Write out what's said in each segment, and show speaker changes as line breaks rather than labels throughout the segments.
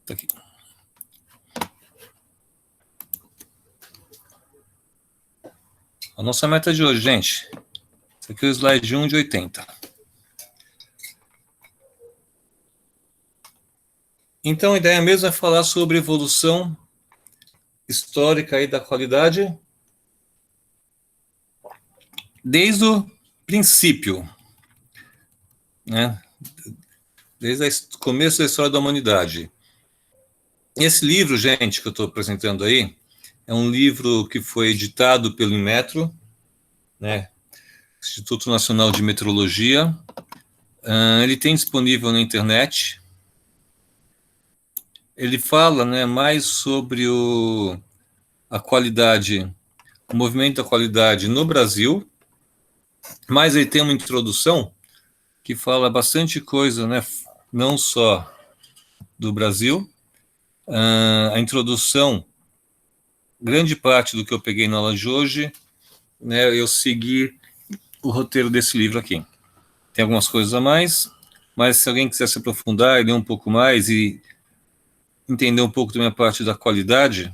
Tá aqui. A nossa meta de hoje, gente. Esse aqui é o slide 1 de 80. Então, a ideia mesmo é falar sobre evolução histórica aí da qualidade desde o princípio, né? Desde o começo da história da humanidade. Esse livro, gente, que eu estou apresentando aí, é um livro que foi editado pelo Inmetro, né? Instituto Nacional de Metrologia. Ele tem disponível na internet. Ele fala, né, mais sobre a qualidade, o movimento da qualidade no Brasil, mas ele tem uma introdução que fala bastante coisa, né, não só do Brasil. A introdução, grande parte do que eu peguei na aula de hoje, né, eu segui o roteiro desse livro aqui. Tem algumas coisas a mais, mas se alguém quiser se aprofundar e ler um pouco mais e entender um pouco também a parte da qualidade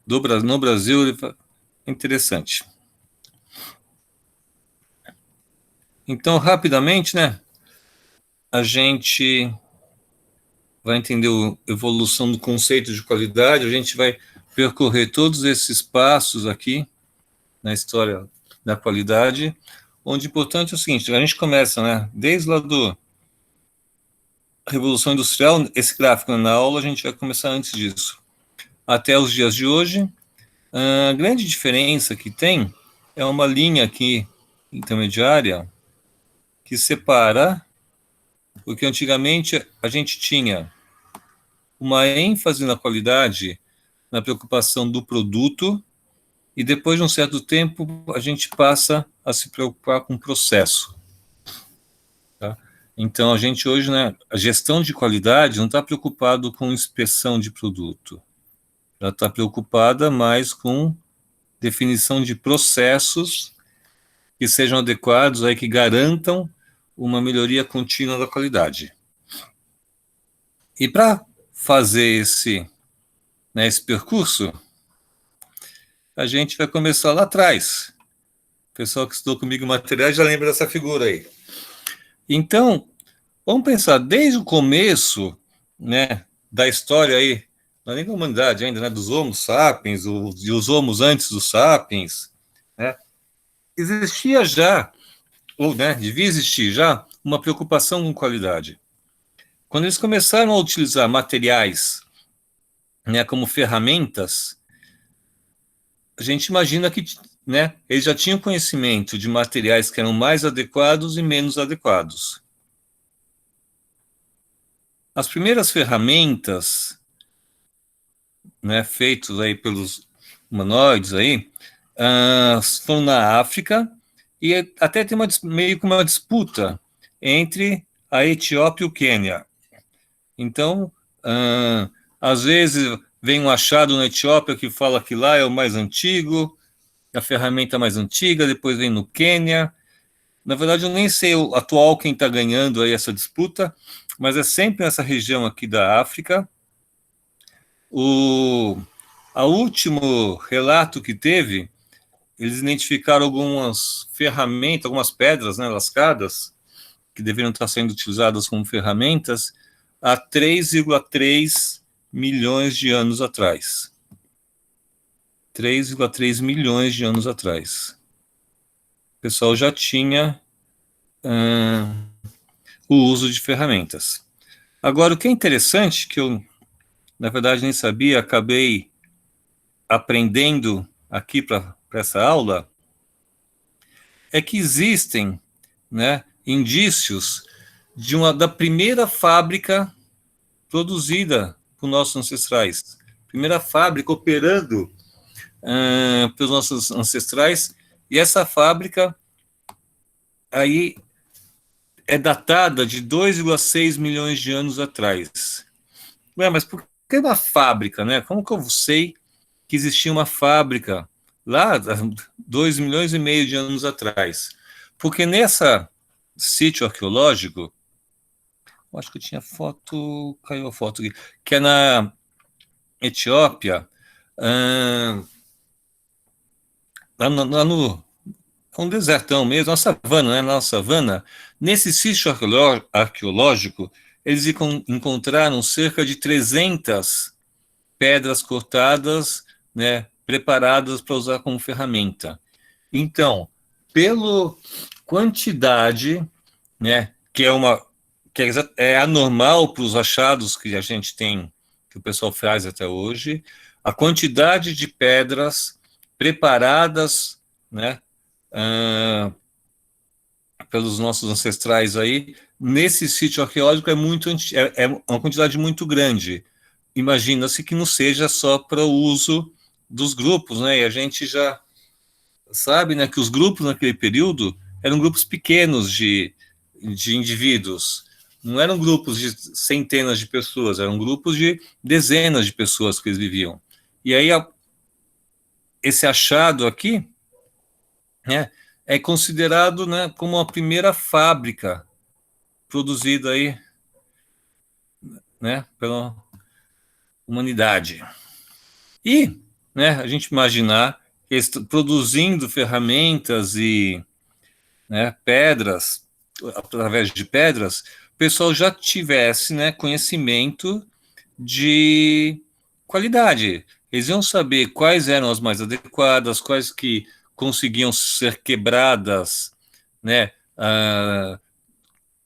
no Brasil, é interessante. Então, rapidamente, né, a gente vai entender a evolução do conceito de qualidade, a gente vai percorrer todos esses passos aqui na história da qualidade, onde o importante é o seguinte, a gente começa, né, desde lá da Revolução Industrial, esse gráfico na aula, a gente vai começar antes disso, até os dias de hoje. A grande diferença que tem é uma linha aqui intermediária que separa, porque antigamente a gente tinha uma ênfase na qualidade, na preocupação do produto, e depois de um certo tempo a gente passa a se preocupar com o processo. Tá? Então a gente hoje, né, a gestão de qualidade não está preocupado com inspeção de produto, ela está preocupada mais com definição de processos que sejam adequados, aí, que garantam uma melhoria contínua da qualidade. E para fazer esse percurso, a gente vai começar lá atrás. O pessoal que estudou comigo materiais já lembra dessa figura aí. Então, vamos pensar, desde o começo, né, da história aí, não é nem da humanidade ainda, né, dos Homo sapiens, e os Homos antes dos sapiens, né, existia já, ou, né, devia existir já, uma preocupação com qualidade. Quando eles começaram a utilizar materiais, né, como ferramentas, a gente imagina que, né, eles já tinham conhecimento de materiais que eram mais adequados e menos adequados. As primeiras ferramentas, né, feitas aí pelos humanoides aí, foram na África, e até tem meio que uma disputa entre a Etiópia e o Quênia. Então, às vezes vem um achado na Etiópia que fala que lá é o mais antigo, a ferramenta mais antiga, depois vem no Quênia. Na verdade, eu nem sei o atual quem está ganhando aí essa disputa, mas é sempre nessa região aqui da África. O último relato que teve, eles identificaram algumas ferramentas, algumas pedras, né, lascadas, que deveriam estar sendo utilizadas como ferramentas há 3,3 milhões de anos atrás. 3,3 milhões de anos atrás. O pessoal já tinha o uso de ferramentas. Agora, o que é interessante, que eu, na verdade, nem sabia, acabei aprendendo aqui para essa aula, é que existem, né, indícios da primeira fábrica produzida por nossos ancestrais. Primeira fábrica operando pelos nossos ancestrais, e essa fábrica aí é datada de 2,6 milhões de anos atrás. Ué, mas por que uma fábrica, né? Como que eu sei que existia uma fábrica lá, 2 milhões e meio de anos atrás? Porque nesse sítio arqueológico, acho que eu tinha foto, caiu a foto aqui, que é na Etiópia, lá no um desertão mesmo, uma savana, né? Na savana, nesse sítio arqueológico, eles encontraram cerca de 300 pedras cortadas, né? Preparadas para usar como ferramenta. Então, pela quantidade, né? Que é anormal para os achados que a gente tem, que o pessoal faz até hoje, a quantidade de pedras preparadas, né? Uh, pelos nossos ancestrais aí, nesse sítio arqueológico é uma quantidade muito grande. Imagina-se que não seja só para o uso dos grupos, né? E a gente já sabe, né, que os grupos naquele período eram grupos pequenos de indivíduos. Não eram grupos de centenas de pessoas, eram grupos de dezenas de pessoas que eles viviam. E aí esse achado aqui, né, é considerado, né, como a primeira fábrica produzida aí, né, pela humanidade. E, né, a gente imaginar produzindo ferramentas e, né, pedras, através de pedras, o pessoal já tivesse, né, conhecimento de qualidade. Eles iam saber quais eram as mais adequadas, quais que conseguiam ser quebradas, né,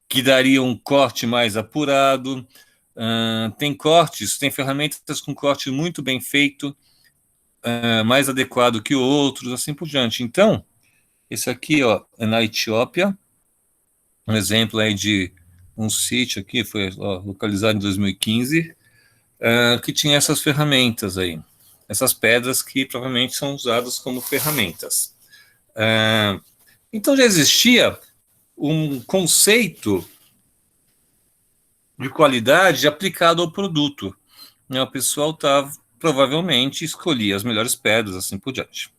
que daria um corte mais apurado. Tem ferramentas com corte muito bem feito, mais adequado que outros, assim por diante. Então, esse aqui, ó, é na Etiópia, um exemplo aí de um sítio aqui, foi localizado em 2015, que tinha essas ferramentas aí, essas pedras que provavelmente são usadas como ferramentas. Então já existia um conceito de qualidade aplicado ao produto. O pessoal provavelmente escolhia as melhores pedras, assim por diante.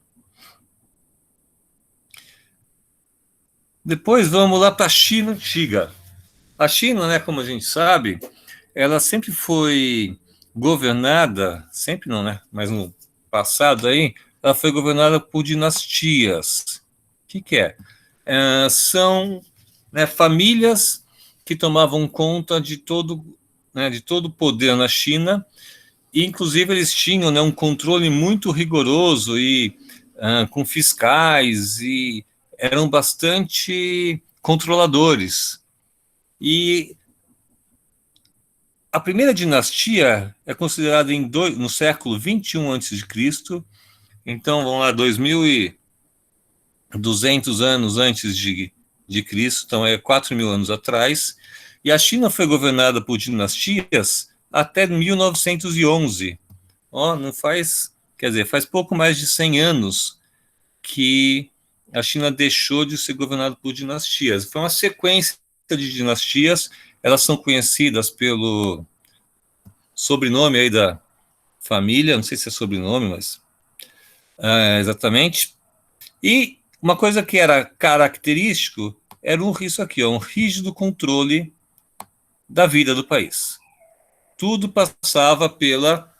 Depois vamos lá para a China antiga. A China, né, como a gente sabe, ela sempre foi governada, sempre não, né, mas no passado aí, ela foi governada por dinastias. O que é? São, né, famílias que tomavam conta de todo, né, de todo o poder na China, e inclusive eles tinham, né, um controle muito rigoroso e com fiscais, e eram bastante controladores. E a primeira dinastia é considerada no século 21 a.C., então vamos lá, 2.200 anos antes de Cristo, então é 4.000 anos atrás, e a China foi governada por dinastias até 1911. Não faz, quer dizer, faz pouco mais de 100 anos que a China deixou de ser governada por dinastias. Foi uma sequência de dinastias, elas são conhecidas pelo sobrenome aí da família, não sei se é sobrenome, mas exatamente. E uma coisa que era característico era isso aqui, um rígido controle da vida do país. Tudo passava pela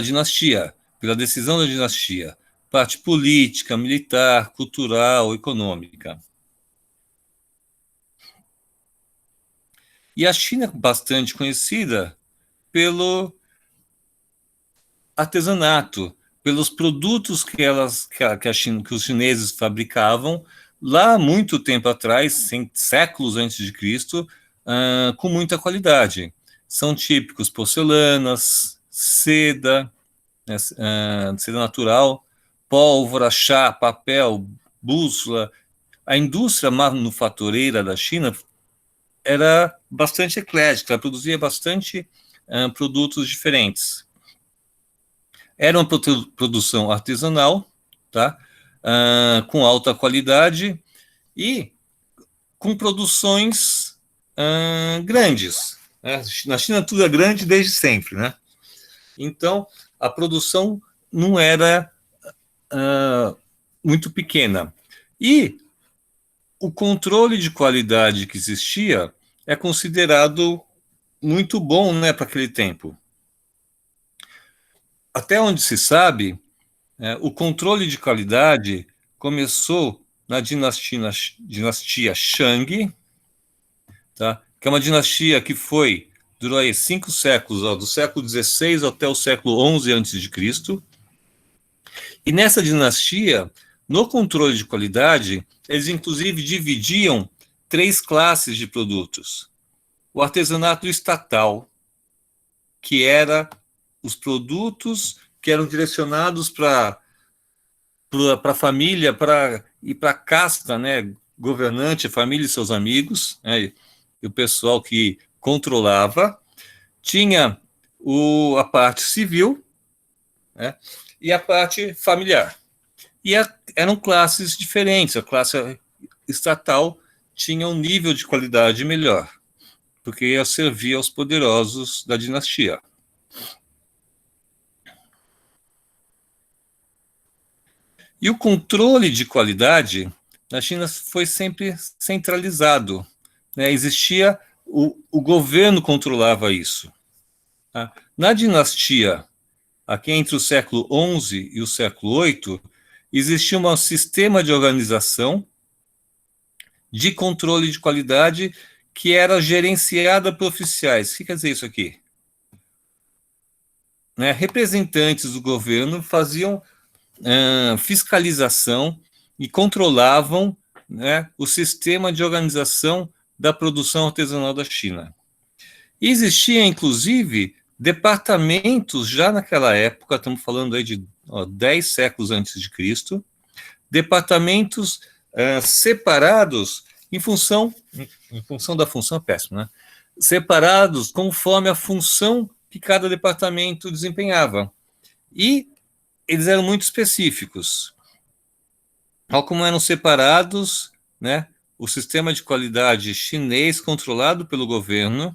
dinastia, pela decisão da dinastia, parte política, militar, cultural, econômica. E a China é bastante conhecida pelo artesanato, pelos produtos que os chineses fabricavam lá muito tempo atrás, séculos antes de Cristo, com muita qualidade. São típicos porcelanas, seda, né, seda natural, pólvora, chá, papel, bússola. A indústria manufatureira da China era bastante eclética, ela produzia bastante produtos diferentes. Era uma produção artesanal, tá? Com alta qualidade e com produções grandes. Né? Na China tudo é grande desde sempre, né? Então, a produção não era muito pequena. E o controle de qualidade que existia é considerado muito bom, né, para aquele tempo. Até onde se sabe, o controle de qualidade começou na dinastia Shang, tá? Que é uma dinastia que durou aí 5 séculos, ó, do século XVI até o século XI a.C. E nessa dinastia, no controle de qualidade, eles inclusive dividiam 3 classes de produtos. O artesanato estatal, que era os produtos que eram direcionados para a família, e para a casta, né, governante, a família e seus amigos, né, e o pessoal que controlava. Tinha a parte civil, né, e a parte familiar. E eram classes diferentes. A classe estatal tinha um nível de qualidade melhor, porque ia servir aos poderosos da dinastia. E o controle de qualidade na China foi sempre centralizado, né? Existia, o governo controlava isso. Tá? Na dinastia, aqui entre o século XI e o século VIII, existia um sistema de organização de controle de qualidade que era gerenciada por oficiais. O que quer dizer isso aqui? Né? Representantes do governo faziam fiscalização e controlavam, né, o sistema de organização da produção artesanal da China. E existia, inclusive, departamentos já naquela época, estamos falando aí de 10 séculos antes de Cristo, departamentos separados em função da função, é péssimo, né? Separados conforme a função que cada departamento desempenhava. E eles eram muito específicos. Tal como eram separados, né, o sistema de qualidade chinês controlado pelo governo,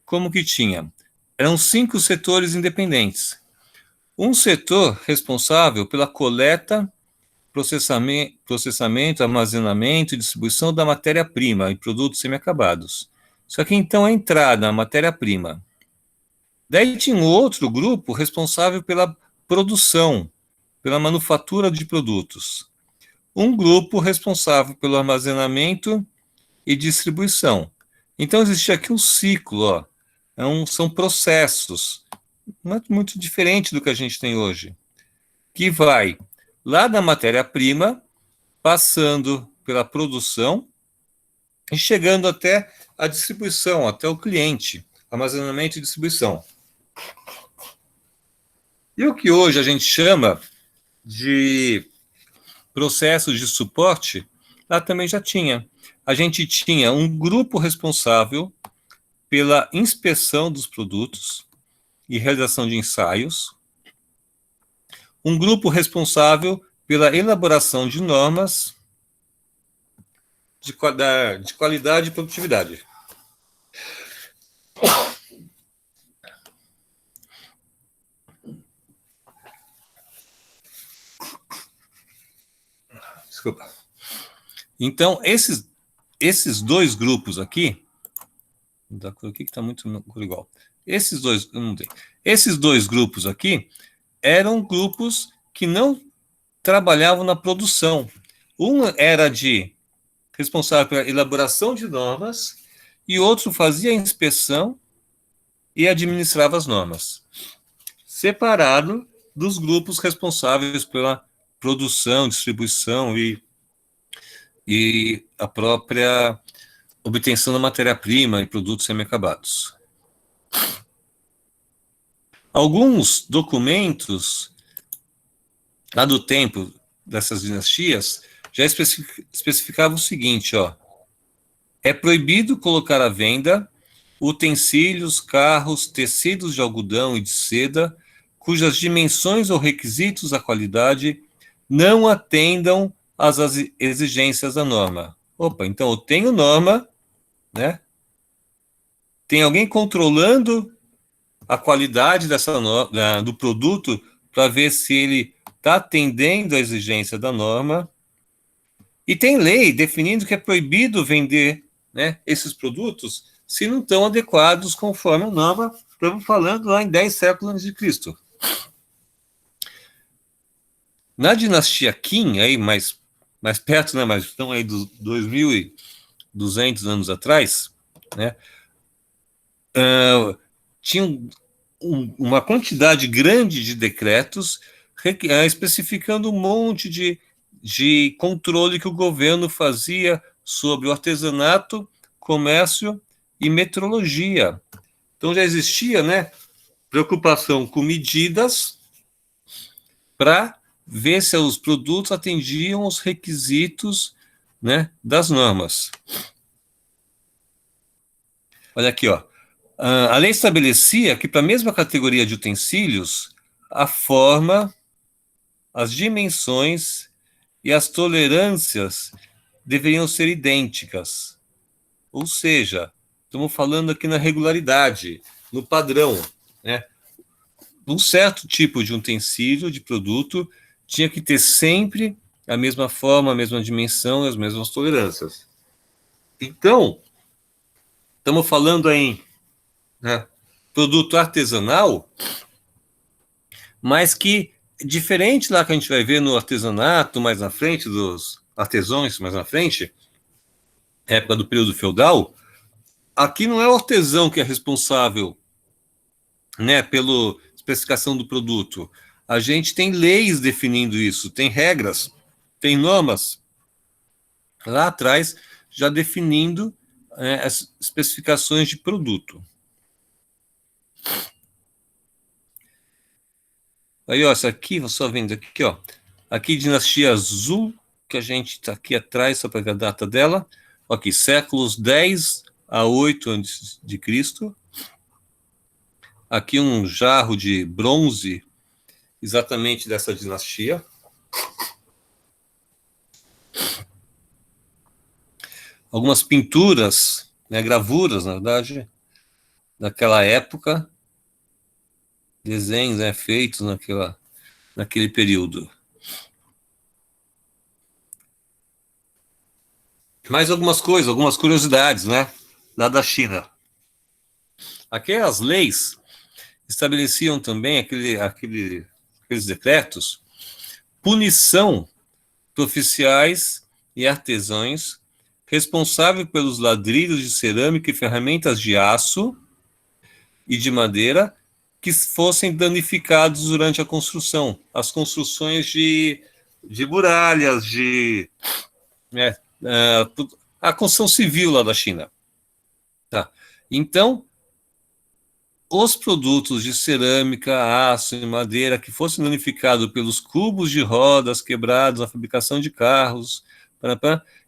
como que tinha? Eram 5 setores independentes. Um setor responsável pela coleta, processamento, armazenamento e distribuição da matéria-prima e produtos semi-acabados. Só que então a entrada, a matéria-prima. Daí tinha um outro grupo responsável pela produção, pela manufatura de produtos. Um grupo responsável pelo armazenamento e distribuição. Então, existe aqui um ciclo, ó. São processos, muito diferente do que a gente tem hoje, que vai lá da matéria-prima, passando pela produção e chegando até a distribuição, até o cliente, armazenamento e distribuição. E o que hoje a gente chama de processos de suporte, lá também já tinha. A gente tinha um grupo responsável pela inspeção dos produtos e realização de ensaios, um grupo responsável pela elaboração de normas de qualidade e produtividade. Desculpa. Então, esses 2 grupos aqui, da cor aqui que está muito igual. Esses 2 grupos aqui eram grupos que não trabalhavam na produção. Um era responsável pela elaboração de normas e outro fazia a inspeção e administrava as normas, separado dos grupos responsáveis pela produção, distribuição e a própria obtenção da matéria-prima e produtos semi-acabados. Alguns documentos lá do tempo dessas dinastias já especificavam o seguinte, ó: é proibido colocar à venda utensílios, carros, tecidos de algodão e de seda, cujas dimensões ou requisitos da qualidade não atendam às exigências da norma. Opa, então eu tenho norma, né? Tem alguém controlando a qualidade do produto para ver se ele está atendendo à exigência da norma. E tem lei definindo que é proibido vender né, esses produtos se não estão adequados conforme a norma. Estamos falando lá em 10 séculos antes de Cristo. Na dinastia Qin, aí mais perto, né, mas estão aí dos 2.200 anos atrás, né, tinha uma quantidade grande de decretos especificando um monte de controle que o governo fazia sobre o artesanato, comércio e metrologia. Então já existia, né, preocupação com medidas para ver se os produtos atendiam os requisitos, né, das normas. Olha aqui, ó. A lei estabelecia que para a mesma categoria de utensílios, a forma, as dimensões e as tolerâncias deveriam ser idênticas. Ou seja, estamos falando aqui na regularidade, no padrão, né? Um certo tipo de utensílio, de produto, tinha que ter sempre a mesma forma, a mesma dimensão e as mesmas tolerâncias. Então, estamos falando em, né, produto artesanal, mas que, diferente lá que a gente vai ver no artesanato mais na frente, dos artesãos mais na frente, época do período feudal, aqui não é o artesão que é responsável, né, pela especificação do produto. A gente tem leis definindo isso, tem regras, tem normas lá atrás já definindo as especificações de produto. Aí, ó, essa aqui, só vendo aqui, ó. Aqui, dinastia Zhou, que a gente está aqui atrás, só para ver a data dela. Aqui, séculos 10 a 8 antes de Cristo. Aqui um jarro de bronze, exatamente dessa dinastia. Algumas pinturas, né, gravuras, na verdade, daquela época. Desenhos, né, feitos naquele período. Mais algumas coisas, algumas curiosidades, né, lá da China. Aquelas leis estabeleciam também aqueles decretos, punição para oficiais e artesãos responsáveis pelos ladrilhos de cerâmica e ferramentas de aço e de madeira que fossem danificados durante a construção. As construções de muralhas, a construção civil lá da China. Tá. Então, os produtos de cerâmica, aço e madeira que fossem danificados pelos cubos de rodas quebrados na fabricação de carros,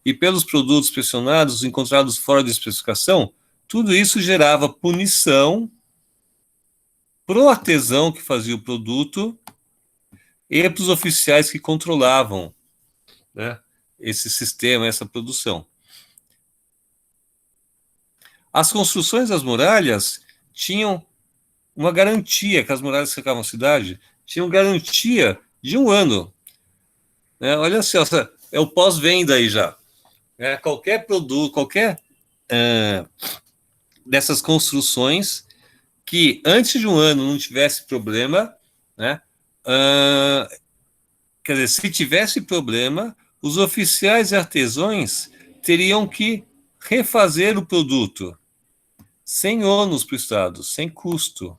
e pelos produtos pressionados encontrados fora de especificação, tudo isso gerava punição para o artesão que fazia o produto e para os oficiais que controlavam, né, esse sistema, essa produção. As construções das muralhas tinham uma garantia, que as muralhas que cercavam a cidade tinham garantia de 1 ano. Né? Olha só, é o pós-venda aí já. Qualquer produto, qualquer dessas construções que antes de 1 ano não tivesse problema, né? Quer dizer, se tivesse problema, os oficiais e artesãos teriam que refazer o produto sem ônus para o Estado, sem custo.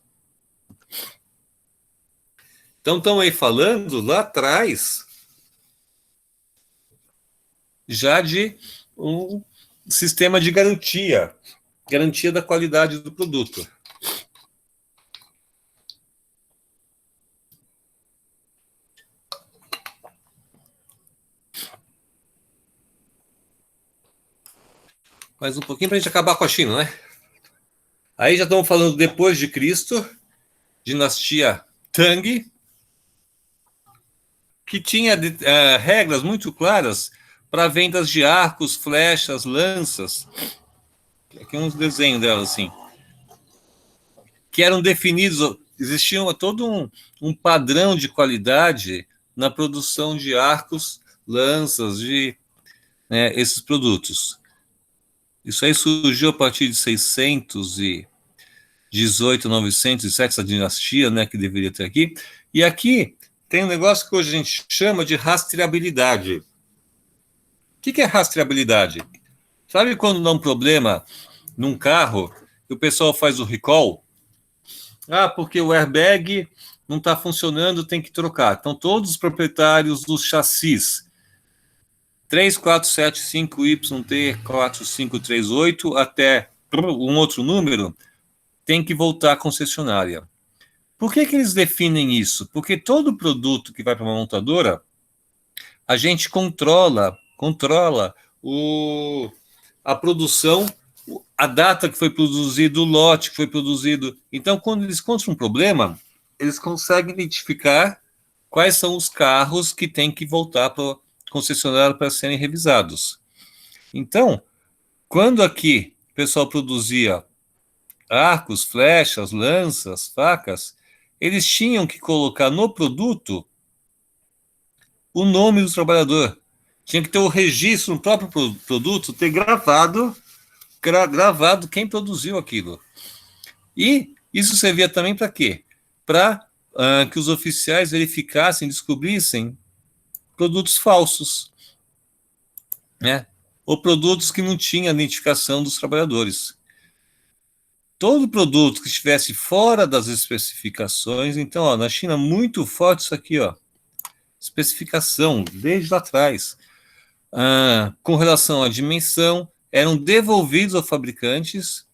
Então, estão aí falando lá atrás já de um sistema de garantia da qualidade do produto. Mais um pouquinho para a gente acabar com a China, né? Aí já estamos falando depois de Cristo, dinastia Tang, que tinha regras muito claras para vendas de arcos, flechas, lanças. Aqui uns desenhos delas, assim. Que eram definidos, existia todo um padrão de qualidade na produção de arcos, lanças, esses produtos. Isso aí surgiu a partir de 618, 907, essa dinastia, né, que deveria ter aqui. E aqui tem um negócio que hoje a gente chama de rastreabilidade. O que é rastreabilidade? Sabe quando dá um problema num carro e o pessoal faz o recall? Ah, porque o airbag não está funcionando, tem que trocar. Então, todos os proprietários dos chassis 3475YT4538 até um outro número tem que voltar à concessionária. Por que eles definem isso? Porque todo produto que vai para uma montadora, a gente controla a produção, a data que foi produzido, o lote que foi produzido. Então, quando eles encontram um problema, eles conseguem identificar quais são os carros que têm que voltar para o concessionário para serem revisados. Então, quando aqui o pessoal produzia arcos, flechas, lanças, facas, eles tinham que colocar no produto o nome do trabalhador. Tinha que ter o registro no próprio produto, ter gravado quem produziu aquilo. E isso servia também para quê? Para que os oficiais verificassem, descobrissem produtos falsos, né? Ou produtos que não tinham identificação dos trabalhadores. Todo produto que estivesse fora das especificações, então, ó, na China, muito forte isso aqui, ó, especificação, desde lá atrás, com relação à dimensão, eram devolvidos aos fabricantes,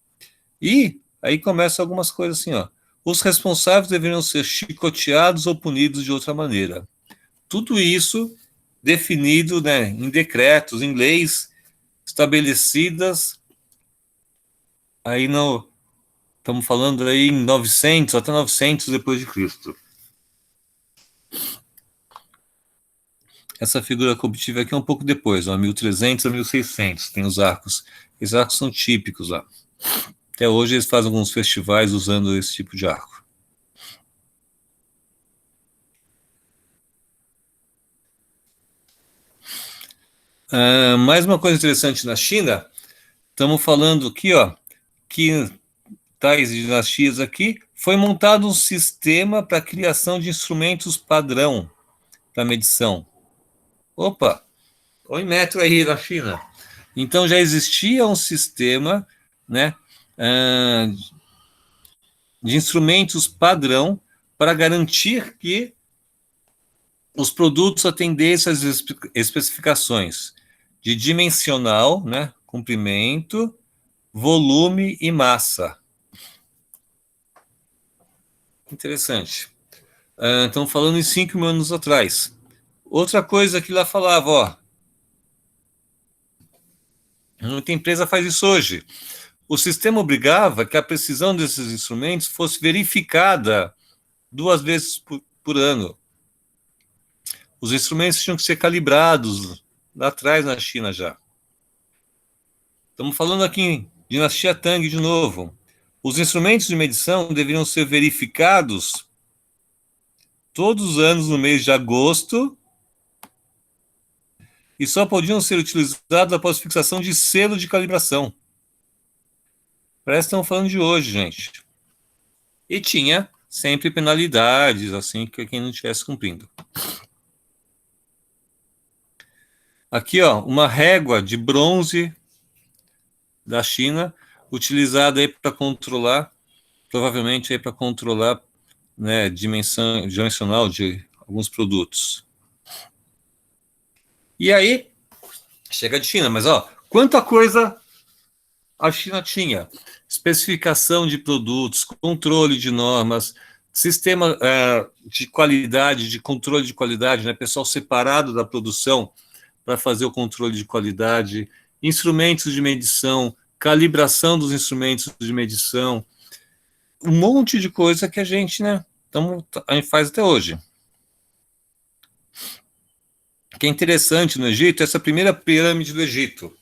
e aí começam algumas coisas assim, ó, os responsáveis deveriam ser chicoteados ou punidos de outra maneira. Tudo isso definido, né, em decretos, em leis estabelecidas aí no... Estamos falando aí em 900, até 900 depois de Cristo. Essa figura que eu obtive aqui é um pouco depois, ó, 1300 a 1600, tem os arcos. Esses arcos são típicos lá. Até hoje eles fazem alguns festivais usando esse tipo de arco. Mais uma coisa interessante na China, estamos falando aqui, ó, que tais dinastias aqui, foi montado um sistema para a criação de instrumentos padrão para medição. Opa, olha o metro aí na China. Então já existia um sistema, né, de instrumentos padrão para garantir que os produtos atendessem às especificações de dimensional, né, comprimento, volume e massa. Interessante. Estamos falando em 5 mil anos atrás. Outra coisa que lá falava, ó, muita empresa faz isso hoje. O sistema obrigava que a precisão desses instrumentos fosse verificada 2 vezes por ano. Os instrumentos tinham que ser calibrados lá atrás na China já. Estamos falando aqui em dinastia Tang de novo. Os instrumentos de medição deveriam ser verificados todos os anos no mês de agosto e só podiam ser utilizados após fixação de selo de calibração. Parece que estamos falando de hoje, gente. E tinha sempre penalidades, assim, que quem não estivesse cumprindo. Aqui, ó, uma régua de bronze da China, utilizada aí para controlar, provavelmente aí para controlar, né, dimensional de alguns produtos. E aí, chega de China, mas ó, quanta coisa a China tinha: especificação de produtos, controle de normas, sistema de qualidade, de controle de qualidade, né, pessoal separado da produção para fazer o controle de qualidade, instrumentos de medição, calibração dos instrumentos de medição, um monte de coisa que a gente, né, a gente faz até hoje. O que é interessante no Egito, essa primeira pirâmide do Egito,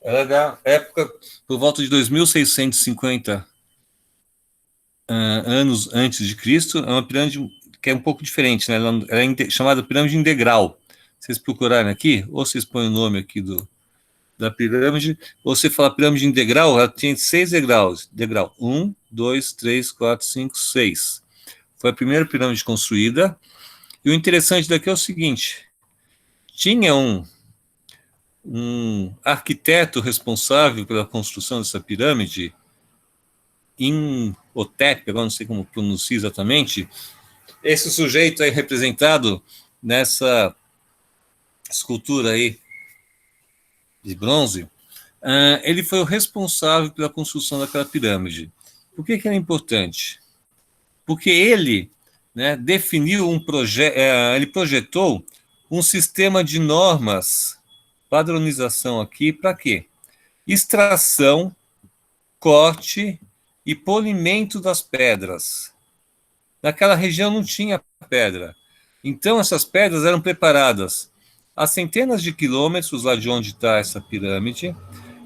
ela é da época, por volta de 2650 anos antes de Cristo, é uma pirâmide que é um pouco diferente, né? Ela é chamada pirâmide integral. Vocês procurarem aqui, ou vocês põem o nome aqui da pirâmide, você fala pirâmide em degrau, ela tinha 6 degraus. Degrau 1, 2, 3, 4, 5, 6. Foi a primeira pirâmide construída. E o interessante daqui é o seguinte: tinha um arquiteto responsável pela construção dessa pirâmide, em Imhotep, agora não sei como pronuncia exatamente. Esse sujeito aí representado nessa escultura aí de bronze, ele foi o responsável pela construção daquela pirâmide. Por que é importante? Porque ele, né, definiu um projeto, ele projetou um sistema de normas, padronização aqui, para quê? Extração, corte e polimento das pedras. Naquela região não tinha pedra. Então, essas pedras eram preparadas a centenas de quilômetros lá de onde está essa pirâmide,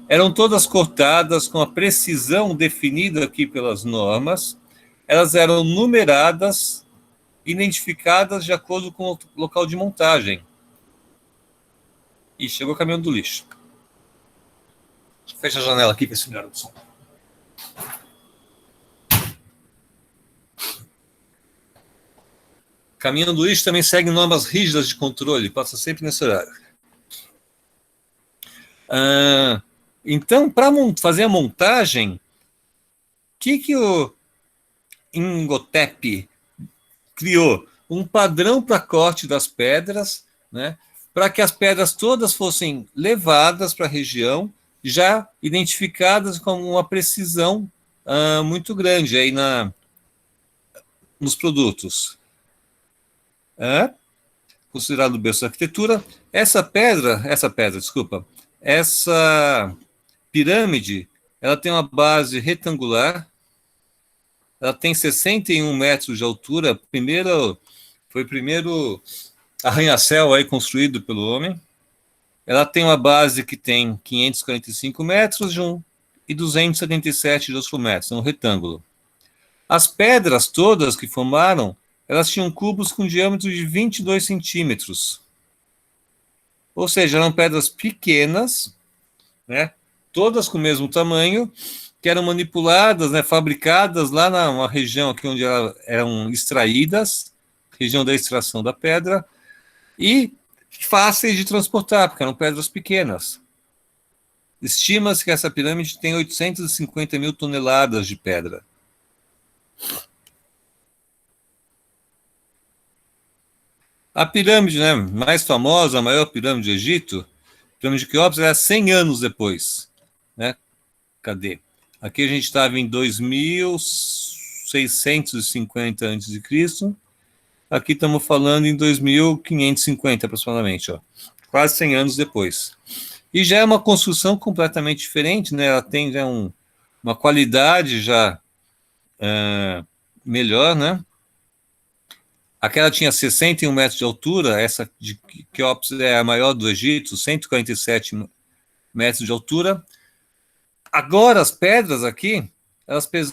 eram todas cortadas com a precisão definida aqui pelas normas, elas eram numeradas, identificadas de acordo com o local de montagem. E chegou o caminhão do lixo. Fecha a janela aqui para esse melhor som. Caminhão do lixo também segue normas rígidas de controle, passa sempre nesse horário. Então, para fazer a montagem, o que o Imhotep criou? Um padrão para corte das pedras, né, para que as pedras todas fossem levadas para a região, já identificadas com uma precisão muito grande aí nos produtos. Considerado o berço da arquitetura, essa pirâmide, ela tem uma base retangular, ela tem 61 metros de altura, foi o primeiro arranha-céu aí construído pelo homem. Ela tem uma base que tem 545 metros e 277 de outro metro, é um retângulo. As pedras todas que formaram, elas tinham cubos com diâmetro de 22 centímetros. Ou seja, eram pedras pequenas, né, todas com o mesmo tamanho, que eram manipuladas, né, fabricadas lá numa região aqui onde elas eram extraídas, região da extração da pedra, e fáceis de transportar, porque eram pedras pequenas. Estima-se que essa pirâmide tem 850 mil toneladas de pedra. A pirâmide, né, mais famosa, a maior pirâmide do Egito, a pirâmide de Quéops, era 100 anos depois. Né? Cadê? Aqui a gente estava em 2650 a.C., aqui estamos falando em 2550 aproximadamente, ó, quase 100 anos depois. E já é uma construção completamente diferente, né? Ela tem já uma qualidade já melhor, né? Aquela tinha 61 metros de altura, essa de Quéops é a maior do Egito, 147 metros de altura. Agora, as pedras aqui, as pedras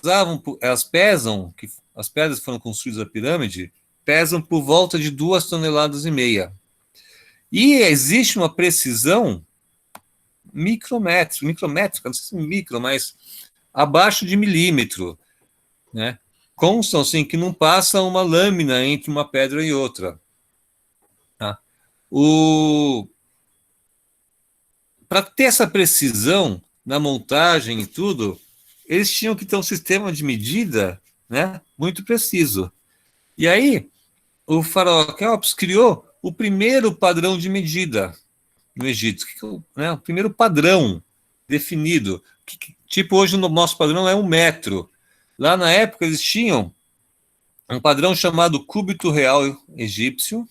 que foram construídas na pirâmide, pesam por volta de 2,5 toneladas. E existe uma precisão micrométrica, não sei se micro, mas abaixo de milímetro, né? Constam, assim, que não passa uma lâmina entre uma pedra e outra. Tá? Para ter essa precisão na montagem e tudo, eles tinham que ter um sistema de medida, né, muito preciso. E aí, o faraó Quéops criou o primeiro padrão de medida no Egito, né, o primeiro padrão definido. Tipo, hoje o nosso padrão é 1 metro. Lá na época eles tinham um padrão chamado cúbito real egípcio.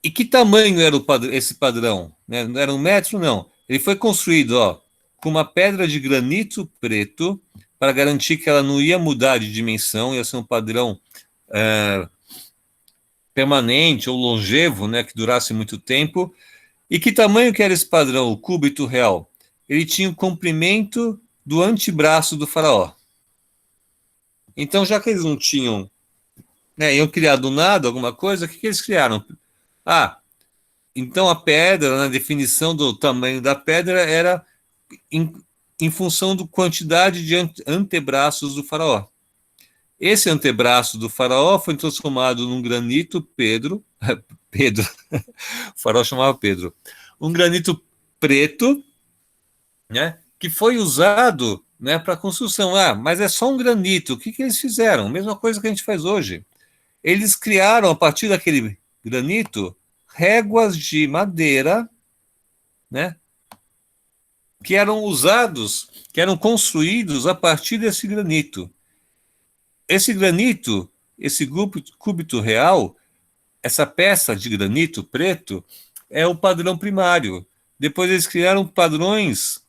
E que tamanho era esse padrão? Né? Não era 1 metro, não. Ele foi construído, ó, com uma pedra de granito preto, para garantir que ela não ia mudar de dimensão, ia ser um padrão permanente ou longevo, né, que durasse muito tempo. E que tamanho que era esse padrão, o cúbito real? Ele tinha o comprimento do antebraço do faraó. Então, já que eles não tinham, né, iam criar do nada alguma coisa, o que eles criaram? Então, a pedra, na definição do tamanho da pedra, era em, em função da quantidade de antebraços do faraó. Esse antebraço do faraó foi transformado num granito Pedro, Pedro, o faraó chamava Pedro, um granito preto, né, que foi usado, né, para construção. Ah, mas é só um granito. O que eles fizeram? Mesma coisa que a gente faz hoje. Eles criaram, a partir daquele granito, réguas de madeira, né, que eram usados, que eram construídos a partir desse granito. Esse granito, esse cúbito real, essa peça de granito preto, é o padrão primário. Depois eles criaram padrões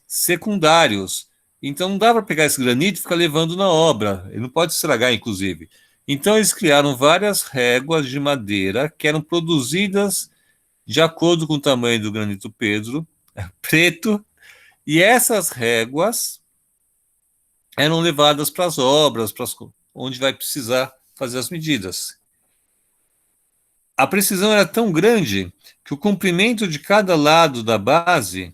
secundários. Então não dá para pegar esse granito e ficar levando na obra. Ele não pode estragar, inclusive. Então eles criaram várias réguas de madeira que eram produzidas de acordo com o tamanho do granito Pedro, preto, e essas réguas eram levadas para as obras, onde vai precisar fazer as medidas. A precisão era tão grande que o comprimento de cada lado da base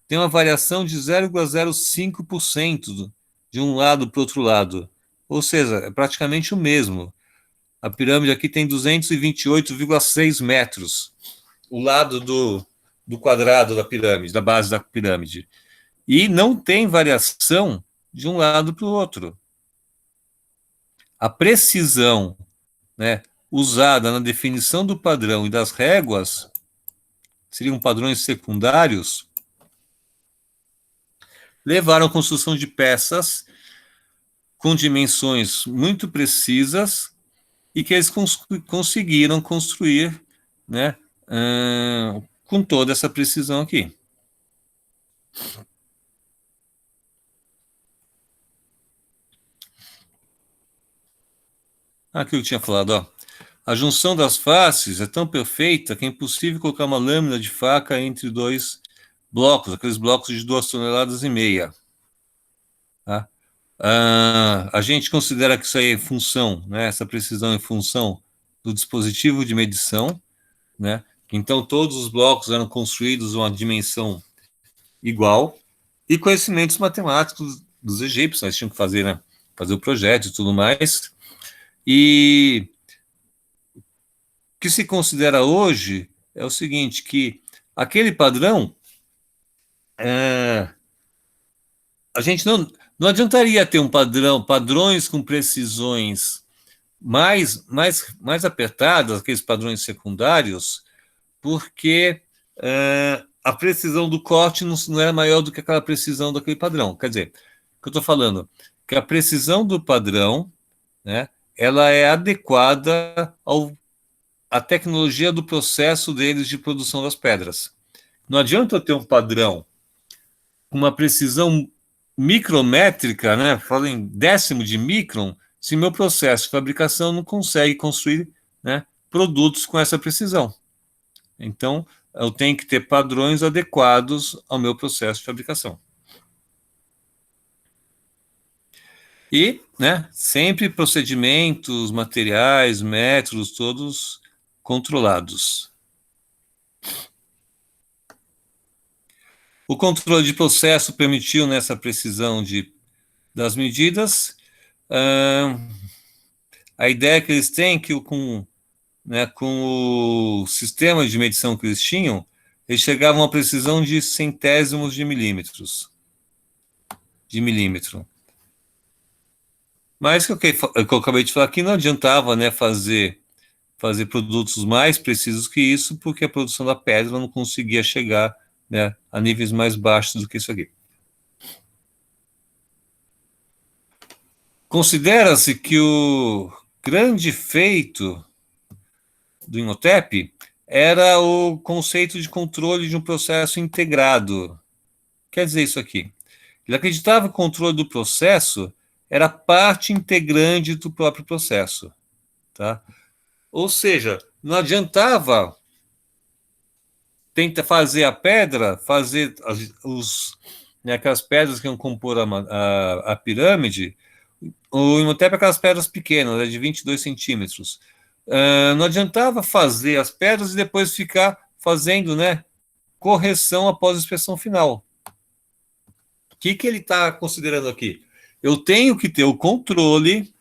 tem uma variação de 0,05% de um lado para o outro lado. Ou seja, é praticamente o mesmo. A pirâmide aqui tem 228,6 metros, o lado do quadrado da pirâmide, da base da pirâmide. E não tem variação de um lado para o outro. A precisão, né, usada na definição do padrão e das réguas, seriam padrões secundários, levaram à construção de peças com dimensões muito precisas e que eles conseguiram construir, né, com toda essa precisão aqui. Aqui eu tinha falado, ó. A junção das faces é tão perfeita que é impossível colocar uma lâmina de faca entre dois blocos, aqueles blocos de 2,5 toneladas. Tá? A gente considera que isso aí é função, né? Essa precisão é função do dispositivo de medição, né? Então todos os blocos eram construídos uma dimensão igual e conhecimentos matemáticos dos egípcios, nós tínhamos que fazer, né? Fazer o projeto e tudo mais. E o que se considera hoje é o seguinte, que aquele padrão, a gente não adiantaria ter um padrões com precisões mais apertadas, aqueles padrões secundários, porque a precisão do corte não era maior do que aquela precisão daquele padrão. Quer dizer, o que eu estou falando? Que a precisão do padrão, né, ela é adequada à tecnologia do processo deles de produção das pedras. Não adianta eu ter um padrão com uma precisão micrométrica, né, falo em décimo de micron, se meu processo de fabricação não consegue construir, né, produtos com essa precisão. Então, eu tenho que ter padrões adequados ao meu processo de fabricação. E, né, sempre procedimentos, materiais, métodos, todos controlados. O controle de processo permitiu nessa precisão das medidas. A ideia que eles têm é que com o sistema de medição que eles tinham, eles chegavam a precisão de centésimos de milímetros. De milímetro. Mas o que eu acabei de falar aqui não adiantava, né, fazer produtos mais precisos que isso, porque a produção da pedra não conseguia chegar, né, a níveis mais baixos do que isso aqui. Considera-se que o grande feito do Imhotep era o conceito de controle de um processo integrado. Quer dizer isso aqui? Ele acreditava que o controle do processo era parte integrante do próprio processo. Tá? Ou seja, não adiantava tentar fazer a pedra, fazer aquelas pedras que iam compor a pirâmide. O Imhotep é aquelas pedras pequenas, né, de 22 centímetros. Não adiantava fazer as pedras e depois ficar fazendo, né, correção após a inspeção final. O que ele está considerando aqui? Eu tenho que ter o controle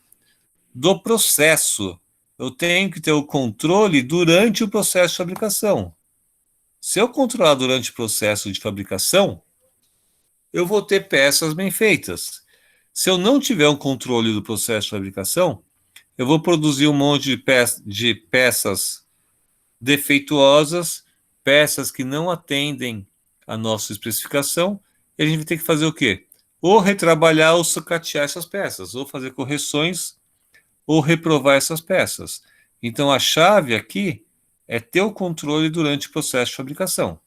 do processo. Eu tenho que ter o controle durante o processo de fabricação. Se eu controlar durante o processo de fabricação, eu vou ter peças bem feitas. Se eu não tiver um controle do processo de fabricação, eu vou produzir um monte de peças defeituosas, peças que não atendem a nossa especificação, e a gente vai ter que fazer o quê? Ou retrabalhar ou sucatear essas peças, ou fazer correções, ou reprovar essas peças. Então, a chave aqui é ter o controle durante o processo de fabricação.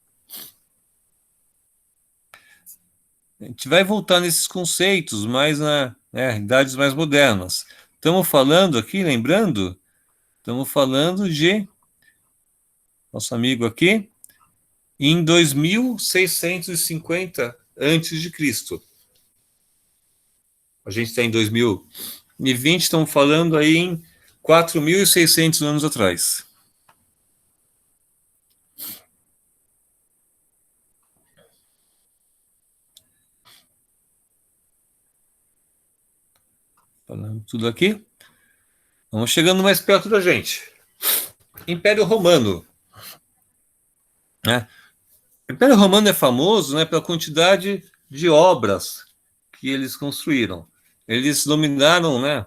A gente vai voltar nesses conceitos mais na idades mais modernas. Estamos falando aqui, lembrando, estamos falando de nosso amigo aqui em 2650 antes de Cristo. A gente está em 2020, estamos falando aí em 4.600 anos atrás. Falando tudo aqui. Vamos chegando mais perto da gente. Império Romano. Né? O Império Romano é famoso, né, pela quantidade de obras que eles construíram. Eles dominaram, né,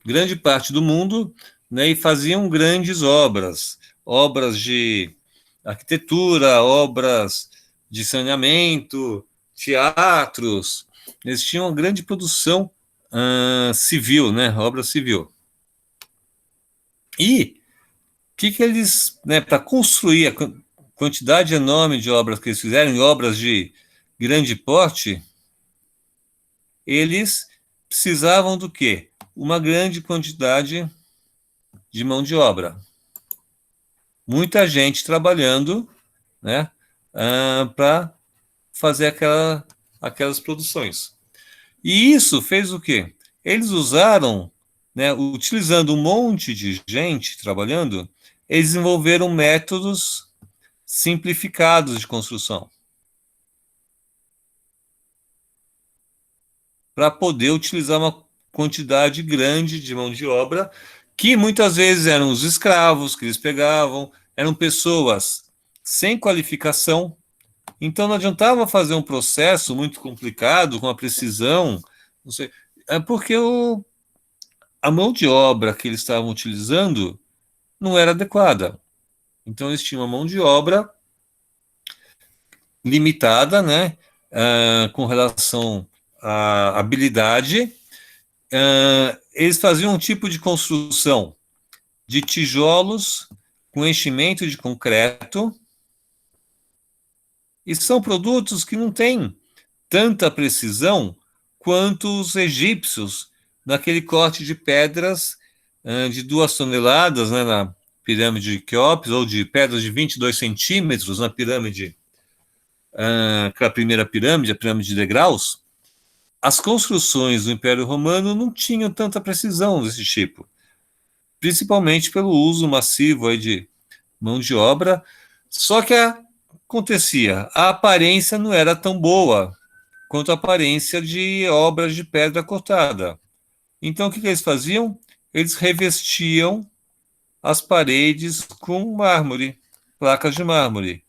grande parte do mundo, né, e faziam grandes obras. Obras de arquitetura, obras de saneamento, teatros. Eles tinham uma grande produção civil, né, obra civil. E o que eles, né, para construir a quantidade enorme de obras que eles fizeram, obras de grande porte, eles precisavam do quê? Uma grande quantidade de mão de obra. Muita gente trabalhando, né, para fazer aquelas produções. E isso fez o quê? Eles usaram, né, utilizando um monte de gente trabalhando, eles desenvolveram métodos simplificados de construção para poder utilizar uma quantidade grande de mão de obra, que muitas vezes eram os escravos que eles pegavam, eram pessoas sem qualificação. Então não adiantava fazer um processo muito complicado, com a precisão, não sei, porque a mão de obra que eles estavam utilizando não era adequada. Então eles tinham uma mão de obra limitada, né, com relação à habilidade. Eles faziam um tipo de construção de tijolos com enchimento de concreto, e são produtos que não têm tanta precisão quanto os egípcios naquele corte de pedras de 2 toneladas, né, na pirâmide de Quéops, ou de pedras de 22 centímetros na pirâmide, que é a primeira pirâmide, a pirâmide de degraus. As construções do Império Romano não tinham tanta precisão desse tipo, principalmente pelo uso massivo aí de mão de obra. Só que acontecia, a aparência não era tão boa quanto a aparência de obras de pedra cortada. Então, o que eles faziam? Eles revestiam as paredes com mármore, placas de mármore.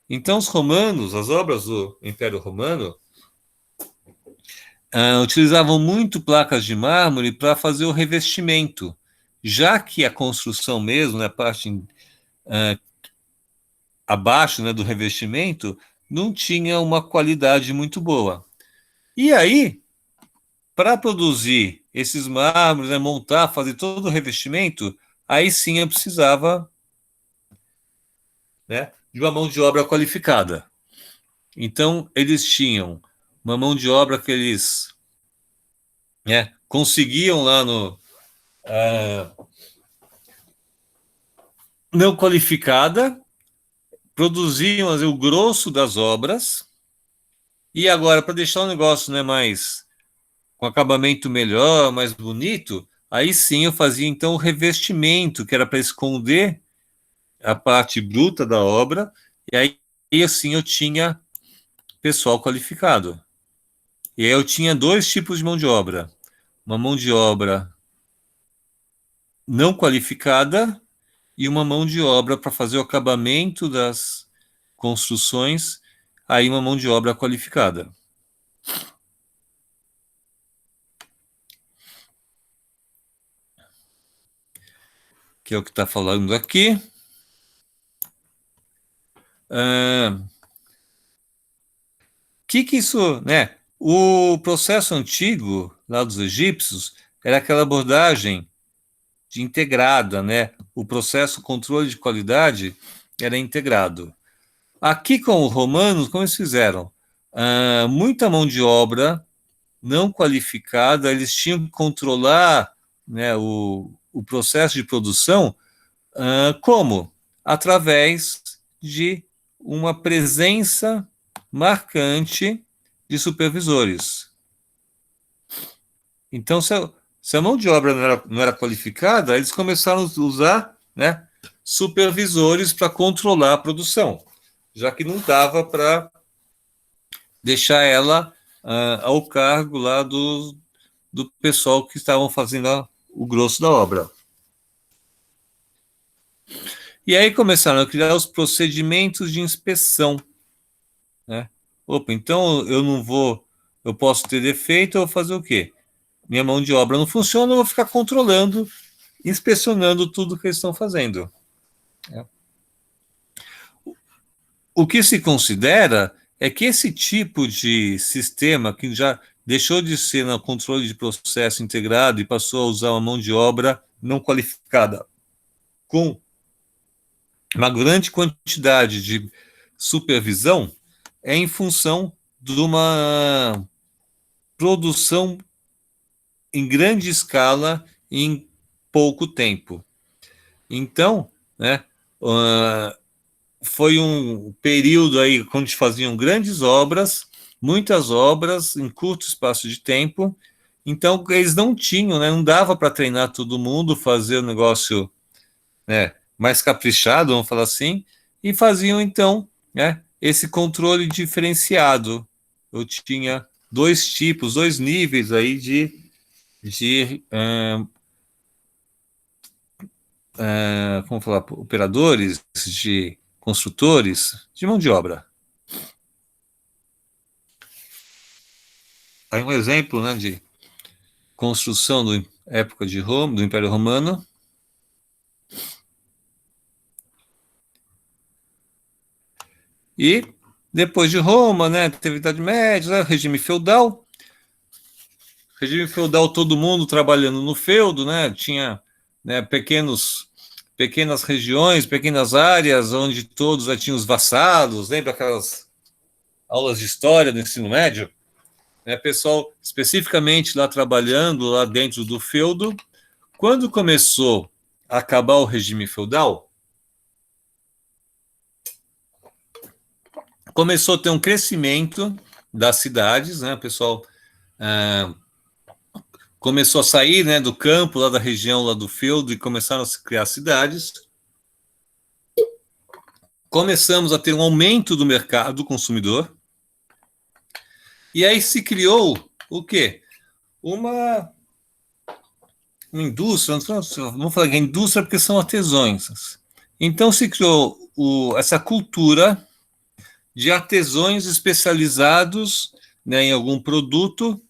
Então, os romanos, as obras do Império Romano, utilizavam muito placas de mármore para fazer o revestimento, já que a construção mesmo, né, a parte abaixo, né, do revestimento, não tinha uma qualidade muito boa. E aí, para produzir esses mármores, né, montar, fazer todo o revestimento, aí sim eu precisava, né, de uma mão de obra qualificada. Então, eles tinham uma mão de obra que eles, né, conseguiam lá no não qualificada, produziam o grosso das obras, e agora, para deixar o negócio, né, mais com acabamento melhor, mais bonito, aí sim eu fazia então o revestimento, que era para esconder a parte bruta da obra, e assim eu tinha pessoal qualificado. E aí eu tinha dois tipos de mão de obra. Uma mão de obra não qualificada e uma mão de obra para fazer o acabamento das construções, aí uma mão de obra qualificada. Que é o que está falando aqui. Que isso, né? O processo antigo lá dos egípcios era aquela abordagem de integrada, né? O processo controle de qualidade era integrado. Aqui com os romanos, como eles fizeram? Muita mão de obra não qualificada, eles tinham que controlar, né, o processo de produção, como? Através de uma presença marcante de supervisores. Então, se a mão de obra não era qualificada, eles começaram a usar, né, supervisores para controlar a produção, já que não dava para deixar ela ao cargo lá do pessoal que estavam fazendo o grosso da obra. E aí começaram a criar os procedimentos de inspeção, né? Opa, então eu posso ter defeito, eu vou fazer o quê? Minha mão de obra não funciona, eu vou ficar controlando, inspecionando tudo que eles estão fazendo. O que se considera é que esse tipo de sistema, que já deixou de ser no controle de processo integrado e passou a usar uma mão de obra não qualificada, com uma grande quantidade de supervisão, é em função de uma produção em grande escala em pouco tempo. Então, né, foi um período aí onde faziam grandes obras, muitas obras em curto espaço de tempo. Então, eles não tinham, né, não dava para treinar todo mundo, fazer o negócio, né, mais caprichado, vamos falar assim, e faziam, então, né, esse controle diferenciado. Eu tinha dois tipos, dois níveis aí de como falar, operadores, de construtores, de mão de obra. Aí um exemplo, né, de construção da época de Roma, do Império Romano. E depois de Roma, né, teve a Idade Média, né, regime feudal. Regime feudal, todo mundo trabalhando no feudo, né, tinha, né, pequenas regiões, pequenas áreas, onde todos já tinham os vassalos. Lembra aquelas aulas de história do ensino médio? Né, pessoal especificamente lá trabalhando lá dentro do feudo. Quando começou a acabar o regime feudal, começou a ter um crescimento das cidades, né? O pessoal começou a sair, né, do campo, lá da região, lá do feudo, e começaram a se criar cidades. Começamos a ter um aumento do mercado do consumidor. E aí se criou o quê? Uma indústria, vamos falar que é indústria porque são artesãos. Então se criou essa cultura de artesãos especializados, né, em algum produto,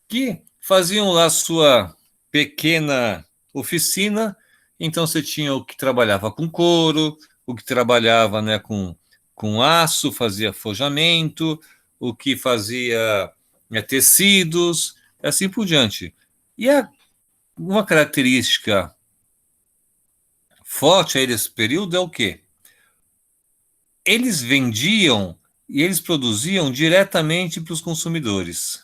que faziam lá sua pequena oficina. Então você tinha o que trabalhava com couro, o que trabalhava, né, com aço, fazia forjamento, o que fazia, né, tecidos, assim por diante. E uma característica forte aí desse período é o quê? Eles vendiam e eles produziam diretamente para os consumidores.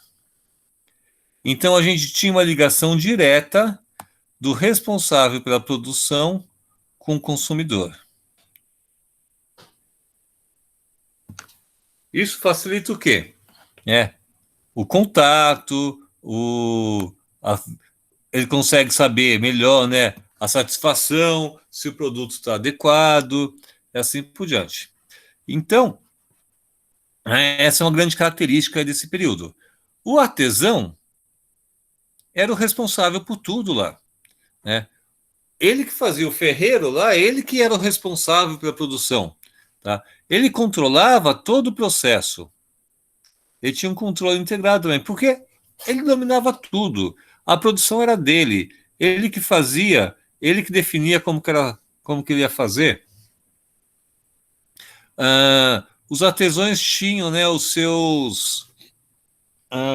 Então a gente tinha uma ligação direta do responsável pela produção com o consumidor. Isso facilita o quê? O contato, ele consegue saber melhor, né, a satisfação, se o produto está adequado, e assim por diante. Então, essa é uma grande característica desse período. O artesão era o responsável por tudo lá, né? Ele que fazia o ferreiro lá, ele que era o responsável pela produção, tá? Ele controlava todo o processo. Ele tinha um controle integrado também, porque ele dominava tudo. A produção era dele. Ele que fazia, ele que definia como que ele ia fazer. Os artesãos tinham, né, os seus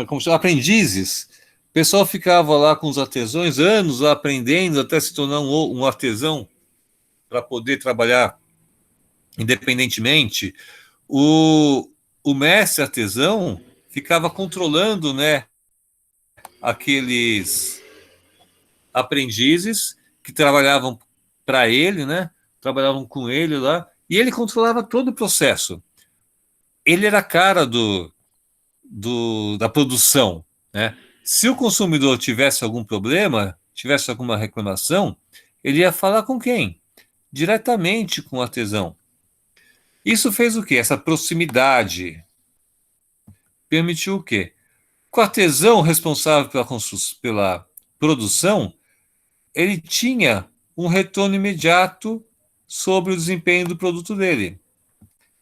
como chama, aprendizes. O pessoal ficava lá com os artesãos anos lá aprendendo até se tornar um artesão para poder trabalhar independentemente. O, o mestre artesão ficava controlando, né, aqueles aprendizes que trabalhavam para ele, né, trabalhavam com ele lá, e ele controlava todo o processo. Ele era a cara da produção, né? Se o consumidor tivesse algum problema, tivesse alguma reclamação, ele ia falar com quem? Diretamente com o artesão. Isso fez o quê? Essa proximidade permitiu o quê? O artesão responsável pela produção, ele tinha um retorno imediato sobre o desempenho do produto dele.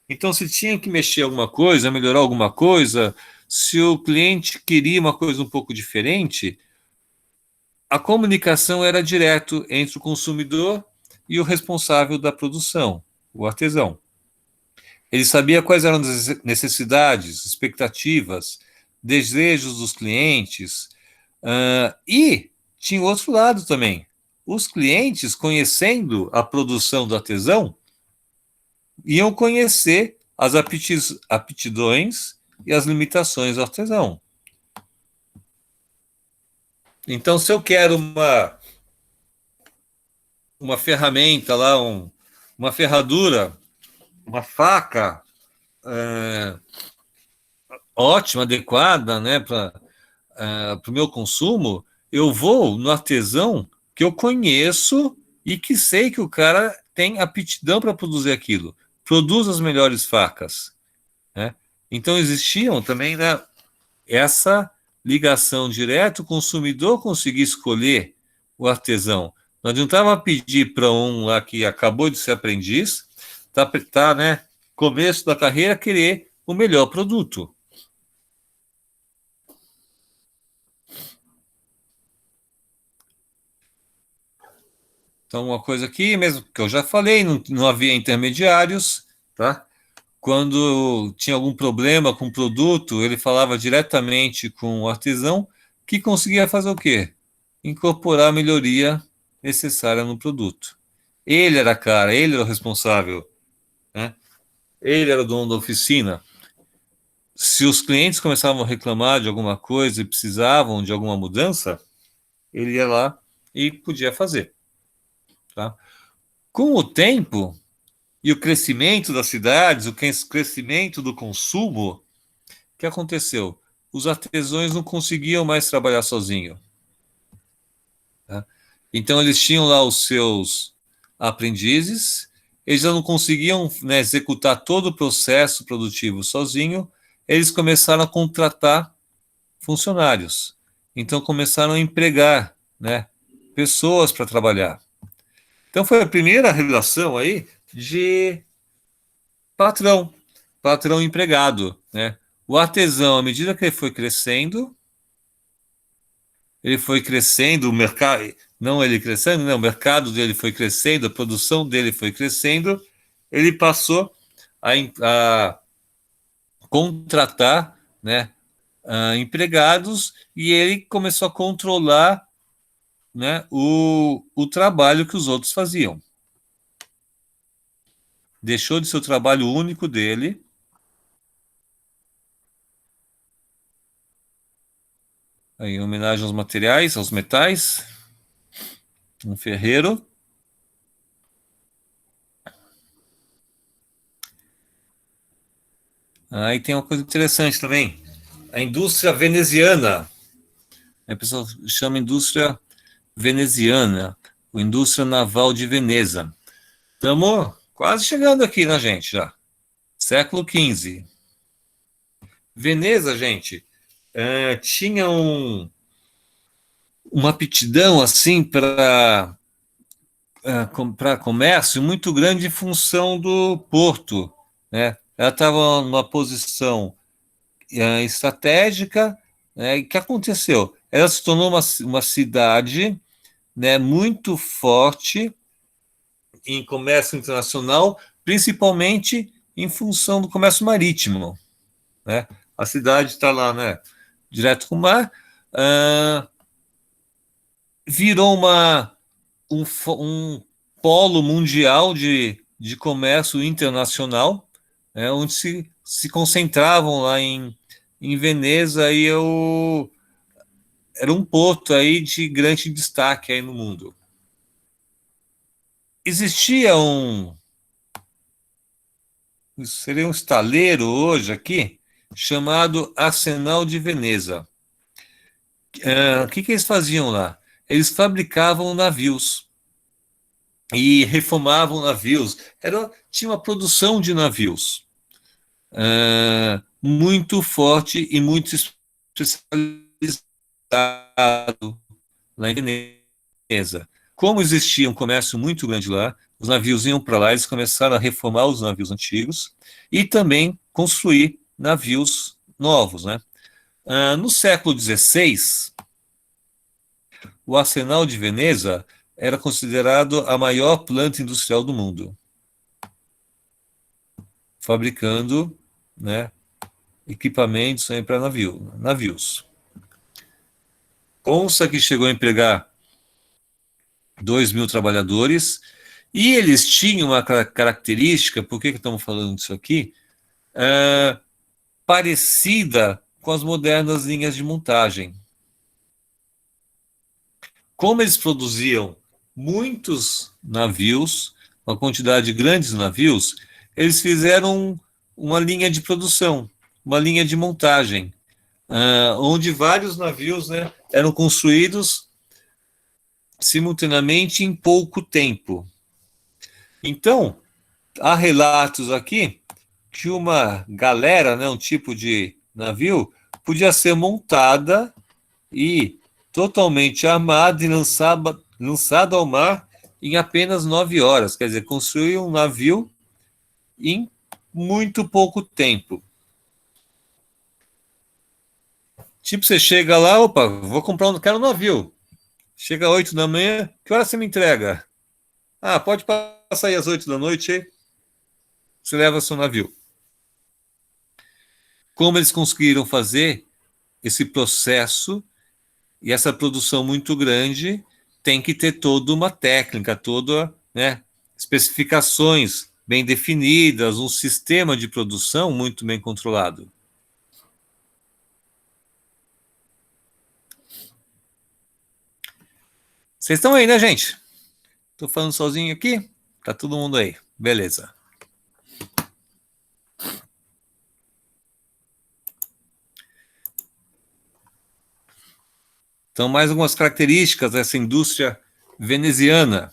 Então, se tinha que mexer alguma coisa, melhorar alguma coisa, se o cliente queria uma coisa um pouco diferente, a comunicação era direto entre o consumidor e o responsável da produção, o artesão. Ele sabia quais eram as necessidades, expectativas, desejos dos clientes, e tinha o outro lado também. Os clientes, conhecendo a produção do artesão, iam conhecer as aptidões e as limitações do artesão. Então, se eu quero uma ferramenta lá, uma ferradura, uma faca ótima, adequada, né, para o meu consumo, eu vou no artesão que eu conheço e que sei que o cara tem aptidão para produzir aquilo. Produz as melhores facas, né? Então existiam também, né, essa ligação direta, o consumidor conseguir escolher o artesão. Não adiantava pedir para um lá que acabou de ser aprendiz, tá, né, começo da carreira, querer o melhor produto. Então, uma coisa aqui, mesmo que eu já falei, não havia intermediários, tá? Quando tinha algum problema com o produto, ele falava diretamente com o artesão, que conseguia fazer o quê? Incorporar a melhoria necessária no produto. Ele era a cara, ele era o responsável, né? Ele era o dono da oficina. Se os clientes começavam a reclamar de alguma coisa e precisavam de alguma mudança, ele ia lá e podia fazer, tá? Com o tempo e o crescimento das cidades, o crescimento do consumo, o que aconteceu? Os artesãos não conseguiam mais trabalhar sozinhos. Tá? Então, eles tinham lá os seus aprendizes, eles já não conseguiam, né, executar todo o processo produtivo sozinho, eles começaram a contratar funcionários. Então, começram a empregar, né, pessoas para trabalhar. Então, foi a primeira relação aí de patrão, patrão empregado, né? O artesão, à medida que ele foi crescendo, o mercado, não ele crescendo, né? O mercado dele foi crescendo, a produção dele foi crescendo, ele passou a contratar, né, empregados e ele começou a controlar, né, o trabalho que os outros faziam. Deixou de ser o trabalho único dele. Em homenagem aos materiais, aos metais, um ferreiro. Aí tem uma coisa interessante também, a indústria veneziana. A pessoa chama indústria veneziana. a indústria naval de Veneza. Estamos quase chegando aqui, né, gente, já. Século XV. Veneza, gente, tinha uma aptidão, assim, para comércio muito grande em função do porto, né? Ela estava numa posição estratégica, né? E o que aconteceu? Ela se tornou uma cidade, né, muito forte em comércio internacional, principalmente em função do comércio marítimo, né? A cidade está lá, né, direto com o mar, virou um polo mundial de comércio internacional, né, onde se concentravam lá em Veneza e era um porto aí de grande destaque aí no mundo. Existia seria um estaleiro hoje aqui, chamado Arsenal de Veneza. O que eles faziam lá? Eles fabricavam navios e reformavam navios. Tinha uma produção de navios muito forte e muito especializado lá em Veneza. Como existia um comércio muito grande lá, os navios iam para lá, eles começaram a reformar os navios antigos e também construir navios novos, né? No século XVI, o Arsenal de Veneza era considerado a maior planta industrial do mundo, fabricando, né, equipamentos para navios. Consta que chegou a empregar 2.000 trabalhadores, e eles tinham uma característica, por que estamos falando disso aqui, parecida com as modernas linhas de montagem. Como eles produziam muitos navios, uma quantidade grande de navios, eles fizeram uma linha de produção, uma linha de montagem, onde vários navios, né, eram construídos simultaneamente em pouco tempo. Então, há relatos aqui que uma galera, né, um tipo de navio, podia ser montada e totalmente armada e lançada ao mar em apenas 9 horas. Quer dizer, construir um navio em muito pouco tempo. Tipo, você chega lá, opa, vou comprar quero um navio. Chega às 8 da manhã, que hora você me entrega? Ah, pode passar aí às 8 da noite, aí você leva seu navio. Como eles conseguiram fazer esse processo e essa produção muito grande, tem que ter toda uma técnica, né, especificações bem definidas, um sistema de produção muito bem controlado. Vocês estão aí, né, gente? Estou falando sozinho aqui? Tá todo mundo aí. Beleza. Então, mais algumas características dessa indústria veneziana.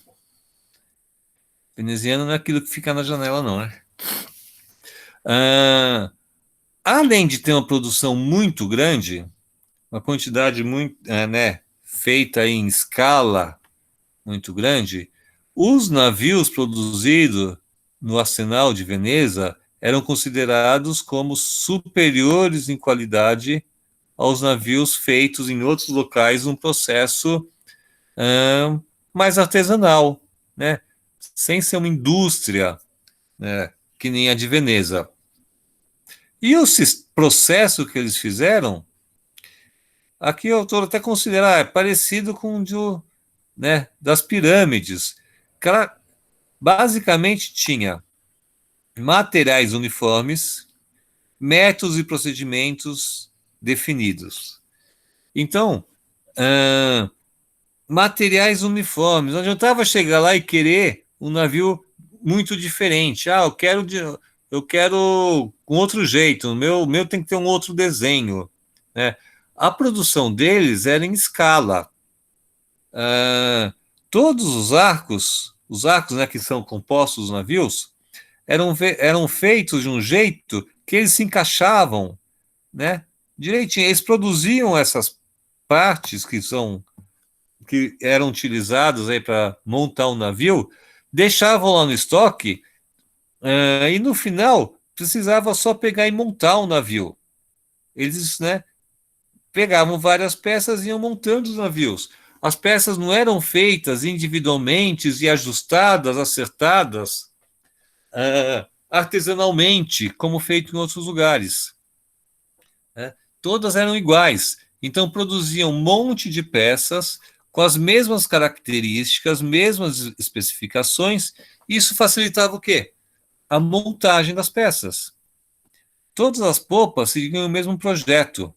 Veneziana não é aquilo que fica na janela, não, né? Além de ter uma produção muito grande, uma quantidade muito, né, feita em escala muito grande, os navios produzidos no Arsenal de Veneza eram considerados como superiores em qualidade aos navios feitos em outros locais, num processo mais artesanal, né? Sem ser uma indústria, né, que nem a de Veneza. E o processo que eles fizeram, aqui eu estou até considerar, é parecido com o de, né, das pirâmides. Ela basicamente tinha materiais uniformes, métodos e procedimentos definidos. Então, materiais uniformes. Não adiantava chegar lá e querer um navio muito diferente. Ah, eu quero com outro jeito, o meu tem que ter um outro desenho, né? A produção deles era em escala. Todos os arcos, né, que são compostos dos navios, eram feitos de um jeito que eles se encaixavam, né, direitinho. Eles produziam essas partes que eram utilizadas aí para montar um navio, deixavam lá no estoque, e no final precisava só pegar e montar um navio. Eles, né, pegavam várias peças e iam montando os navios. As peças não eram feitas individualmente e ajustadas, acertadas, artesanalmente, como feito em outros lugares, né? Todas eram iguais. Então produziam um monte de peças com as mesmas características, mesmas especificações. Isso facilitava o quê? A montagem das peças. Todas as popas seguiam o mesmo projeto.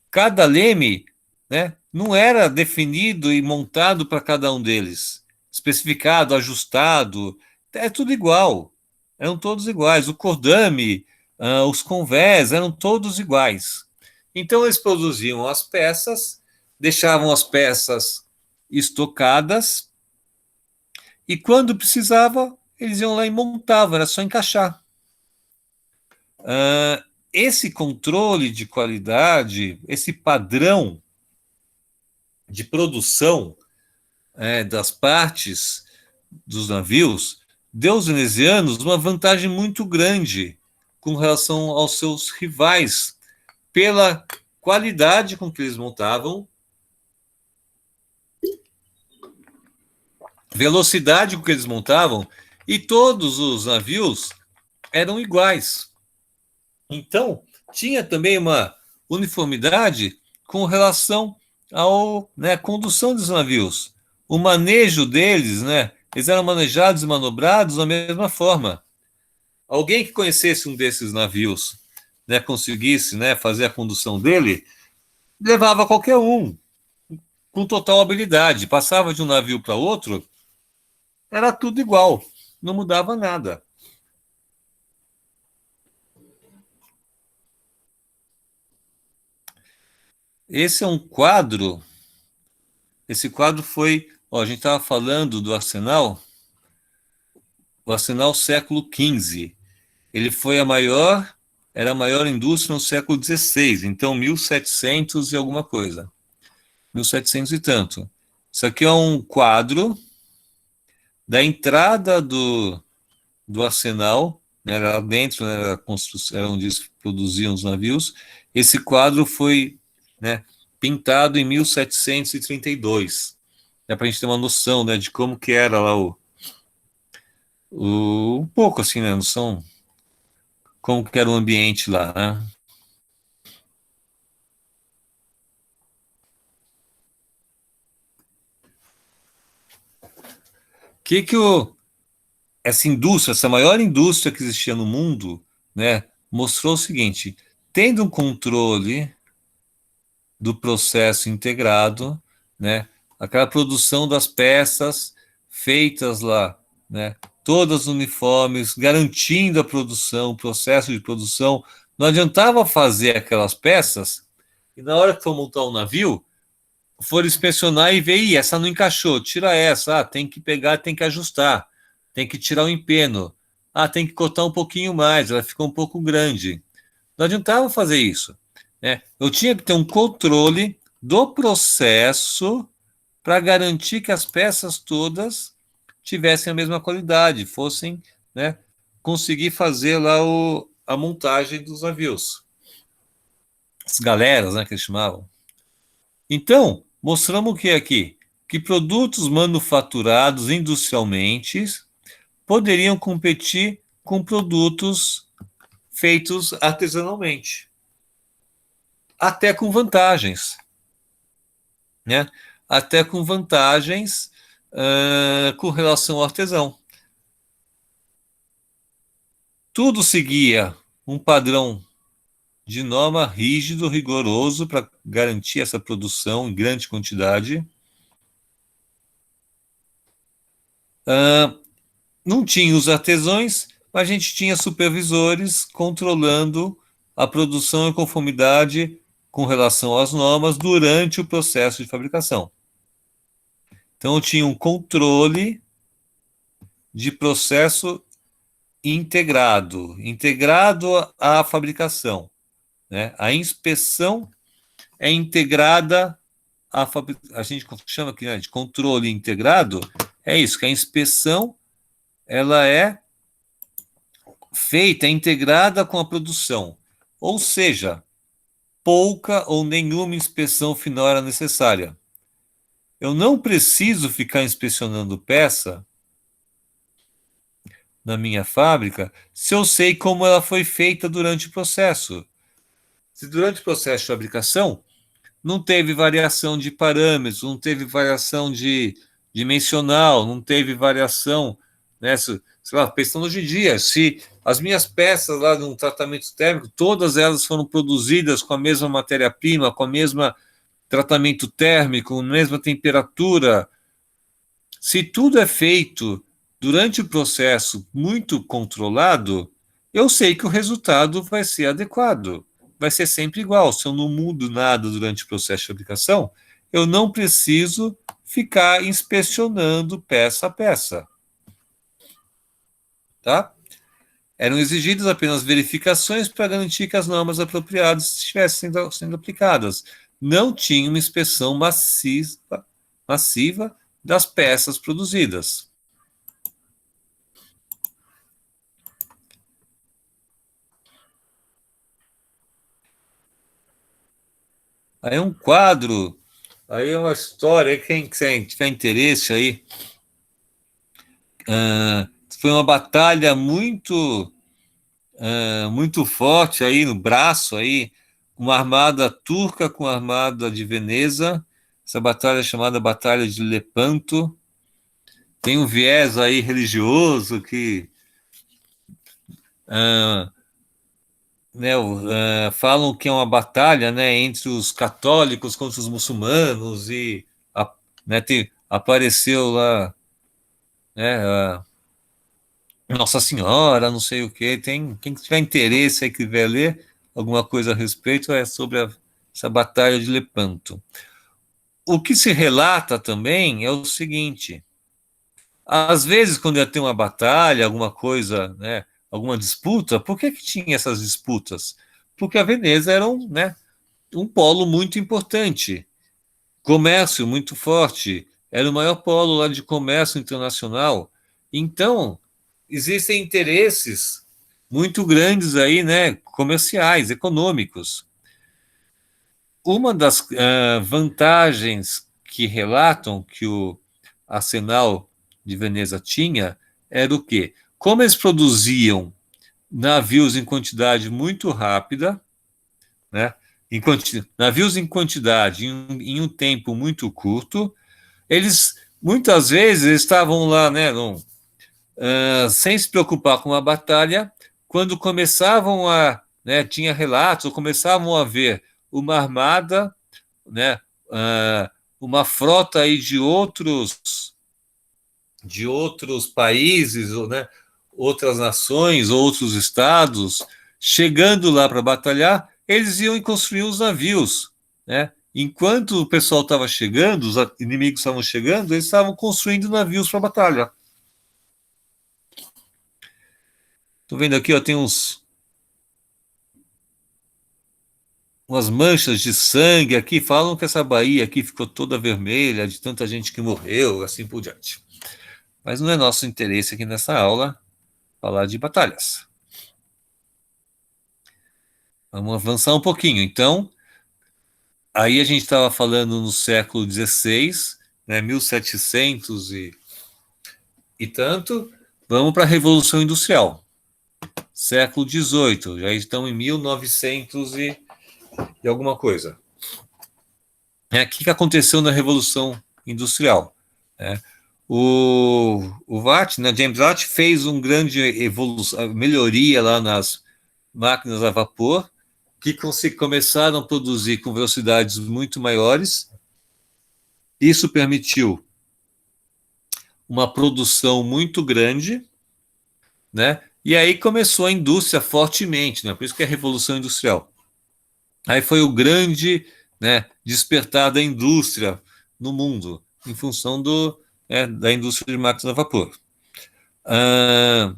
Cada leme, né, não era definido e montado para cada um deles, especificado, ajustado, é tudo igual, eram todos iguais. O cordame, os convés eram todos iguais. Então eles produziam as peças, deixavam as peças estocadas e quando precisava eles iam lá e montavam, era só encaixar. Esse controle de qualidade, esse padrão de produção das partes dos navios, deu aos venezianos uma vantagem muito grande com relação aos seus rivais, pela qualidade com que eles montavam, velocidade com que eles montavam, e todos os navios eram iguais. Então, tinha também uma uniformidade com relação à, né, condução dos navios. O manejo deles, né, eles eram manejados e manobrados da mesma forma. Alguém que conhecesse um desses navios, né, conseguisse, né, fazer a condução dele, levava qualquer um, com total habilidade. Passava de um navio para outro, era tudo igual, não mudava nada. Esse é um quadro. Esse quadro foi. Ó, a gente estava falando do Arsenal, o Arsenal século XV. Ele foi era a maior indústria no século XVI, então 1700 e alguma coisa. 1700 e tanto. Isso aqui é um quadro da entrada do arsenal, né, lá dentro, né, era onde eles produziam os navios. Esse quadro foi, né, pintado em 1732. É para a gente ter uma noção, né, de como que era lá um pouco assim, né, noção como que era o ambiente lá, né? Que essa indústria, essa maior indústria que existia no mundo, né, mostrou o seguinte: tendo um controle do processo integrado, né, aquela produção das peças feitas lá, né, todas uniformes, garantindo a produção, o processo de produção. Não adiantava fazer aquelas peças e na hora que for montar um navio, for inspecionar e ver, essa não encaixou, tira essa, tem que pegar, tem que ajustar, tem que tirar o empeno, tem que cortar um pouquinho mais, ela ficou um pouco grande. Não adiantava fazer isso, né? Eu tinha que ter um controle do processo para garantir que as peças todas tivessem a mesma qualidade, fossem, né, conseguir fazer lá a montagem dos navios. As galeras, né, que eles chamavam. Então, mostramos o que aqui? Que produtos manufaturados industrialmente poderiam competir com produtos feitos artesanalmente, até com vantagens, né? Até com vantagens com relação ao artesão. Tudo seguia um padrão de norma rígido, rigoroso, para garantir essa produção em grande quantidade. Não tinha os artesãos, mas a gente tinha supervisores controlando a produção e conformidade com relação às normas durante o processo de fabricação. Então, eu tinha um controle de processo integrado à fabricação, né? A inspeção é integrada à fabricação. A gente chama aqui, né, de controle integrado. É isso, que a inspeção ela é feita, é integrada com a produção. Ou seja, pouca ou nenhuma inspeção final era necessária. Eu não preciso ficar inspecionando peça na minha fábrica se eu sei como ela foi feita durante o processo. Se durante o processo de fabricação não teve variação de parâmetros, não teve variação de dimensional, não teve variação, né, sei lá, pensando hoje em dia, se as minhas peças lá de um tratamento térmico, todas elas foram produzidas com a mesma matéria-prima, com a mesma tratamento térmico, mesma temperatura, se tudo é feito durante o processo muito controlado, eu sei que o resultado vai ser adequado, vai ser sempre igual. Se eu não mudo nada durante o processo de fabricação, eu não preciso ficar inspecionando peça a peça. Tá? Eram exigidas apenas verificações para garantir que as normas apropriadas estivessem sendo aplicadas. Não tinha uma inspeção massiva das peças produzidas. Aí é um quadro, aí é uma história, quem tiver interesse aí, foi uma batalha muito forte aí no braço aí, uma armada turca com a armada de Veneza. Essa batalha é chamada Batalha de Lepanto. Tem um viés aí religioso que né, falam que é uma batalha, né, entre os católicos contra os muçulmanos e né, apareceu lá, né, Nossa Senhora, não sei o que. Tem quem tiver interesse aí que quiser ler alguma coisa a respeito é sobre essa batalha de Lepanto. O que se relata também é o seguinte: às vezes, quando ia ter uma batalha, alguma coisa, né, alguma disputa, por que tinha essas disputas? Porque a Veneza era um polo muito importante, comércio muito forte, era o maior polo lá de comércio internacional. Então, existem interesses muito grandes aí, né, comerciais, econômicos. Uma das vantagens que relatam que o arsenal de Veneza tinha era o quê? Como eles produziam navios em quantidade muito rápida, né? Navios em quantidade em um tempo muito curto, eles muitas vezes estavam lá, né, sem se preocupar com a batalha, quando começavam né, tinha relatos, ou começavam a ver uma armada, né, uma frota aí de outros países, ou, né, outras nações, outros estados, chegando lá para batalhar, eles iam construir os navios, né? Enquanto o pessoal estava chegando, os inimigos estavam chegando, eles estavam construindo navios para batalha. Estou vendo aqui, ó, tem umas manchas de sangue aqui, falam que essa Bahia aqui ficou toda vermelha de tanta gente que morreu, assim por diante. Mas não é nosso interesse aqui nessa aula falar de batalhas. Vamos avançar um pouquinho. Então, aí a gente estava falando no século XVI, né, 1700 e tanto, vamos para a Revolução Industrial. Século XVIII, já estamos em 1900 e alguma coisa. O que aconteceu na Revolução Industrial? O Watt, né, James Watt, fez uma grande melhoria lá nas máquinas a vapor, que começaram a produzir com velocidades muito maiores. Isso permitiu uma produção muito grande, né? E aí começou a indústria fortemente, né? Por isso que é a Revolução Industrial. Aí foi o grande, né, despertar da indústria no mundo. em função da indústria de máquinas a vapor. Ah,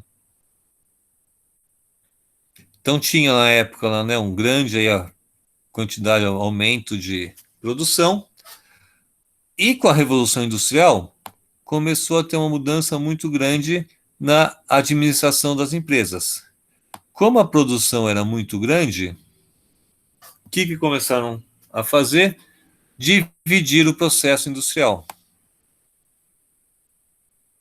então tinha na época lá, né, um grande aí, a quantidade, aumento de produção, e com a Revolução Industrial começou a ter uma mudança muito grande na administração das empresas. Como a produção era muito grande, o que começaram a fazer? Dividir o processo industrial,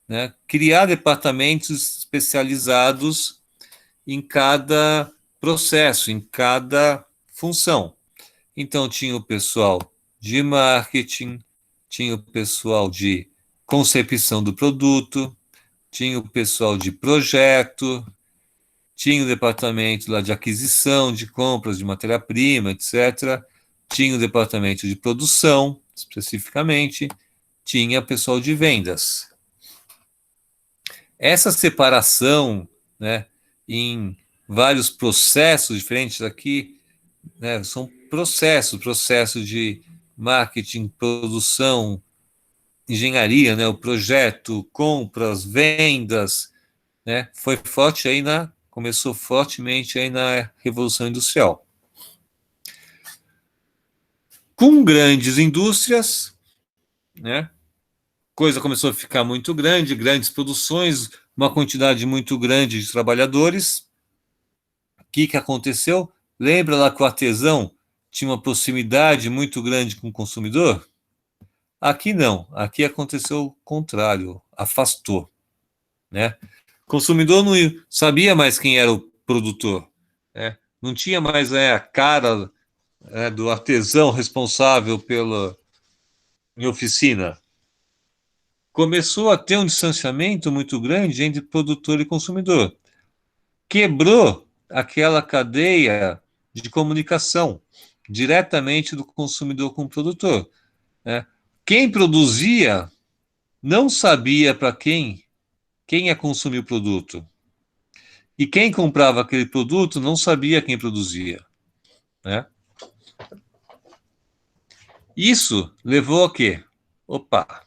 né? Criar departamentos especializados em cada processo, em cada função. Então, tinha o pessoal de marketing, tinha o pessoal de concepção do produto, tinha o pessoal de projeto, tinha o departamento lá de aquisição, de compras de matéria-prima, etc. Tinha o departamento de produção, especificamente, tinha pessoal de vendas. Essa separação, né, em vários processos diferentes aqui, né, são processo de marketing, produção, engenharia, né, o projeto, compras, vendas, né, começou fortemente aí na Revolução Industrial. Com grandes indústrias, né, coisa começou a ficar muito grande, grandes produções, uma quantidade muito grande de trabalhadores. O que aconteceu? Lembra lá que o artesão tinha uma proximidade muito grande com o consumidor? Aqui não, aqui aconteceu o contrário, afastou, né? O consumidor não sabia mais quem era o produtor, né? Não tinha mais a cara do artesão responsável pela oficina. Começou a ter um distanciamento muito grande entre produtor e consumidor. Quebrou aquela cadeia de comunicação diretamente do consumidor com o produtor, né? Quem produzia não sabia para quem ia consumir o produto. E quem comprava aquele produto não sabia quem produzia, né? Isso levou a quê? Opa!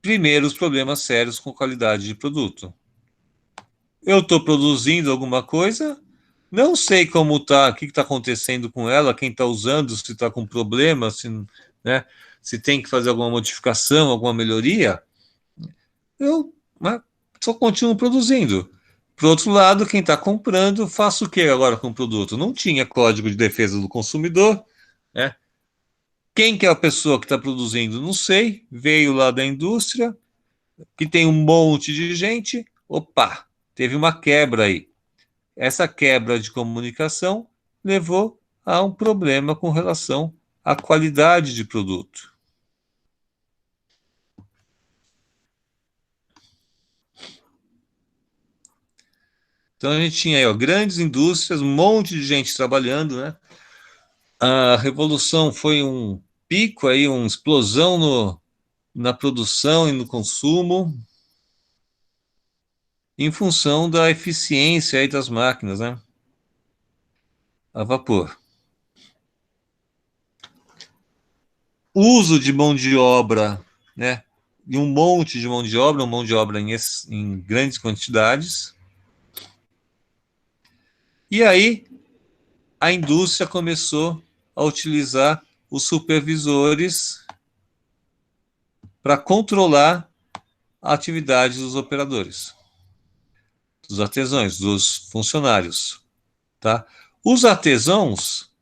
Primeiros problemas sérios com qualidade de produto. Eu estou produzindo alguma coisa, não sei como está, o que está acontecendo com ela, quem está usando, se está com problema, né, se tem que fazer alguma modificação, alguma melhoria, eu só continuo produzindo. Por outro lado, quem está comprando, faça o que agora com o produto? Não tinha código de defesa do consumidor, né? Quem que é a pessoa que está produzindo? Não sei. Veio lá da indústria, que tem um monte de gente. Opa, teve uma quebra aí. Essa quebra de comunicação levou a um problema com relação à qualidade de produto. Então a gente tinha aí, grandes indústrias, um monte de gente trabalhando, né? A revolução foi um pico aí, uma explosão na produção e no consumo, em função da eficiência aí das máquinas, né? A vapor. Uso de mão de obra, né? E um monte de mão de obra em grandes quantidades. E aí a indústria começou a utilizar os supervisores para controlar a atividade dos operadores, dos artesãos, dos funcionários, tá? Os artesãos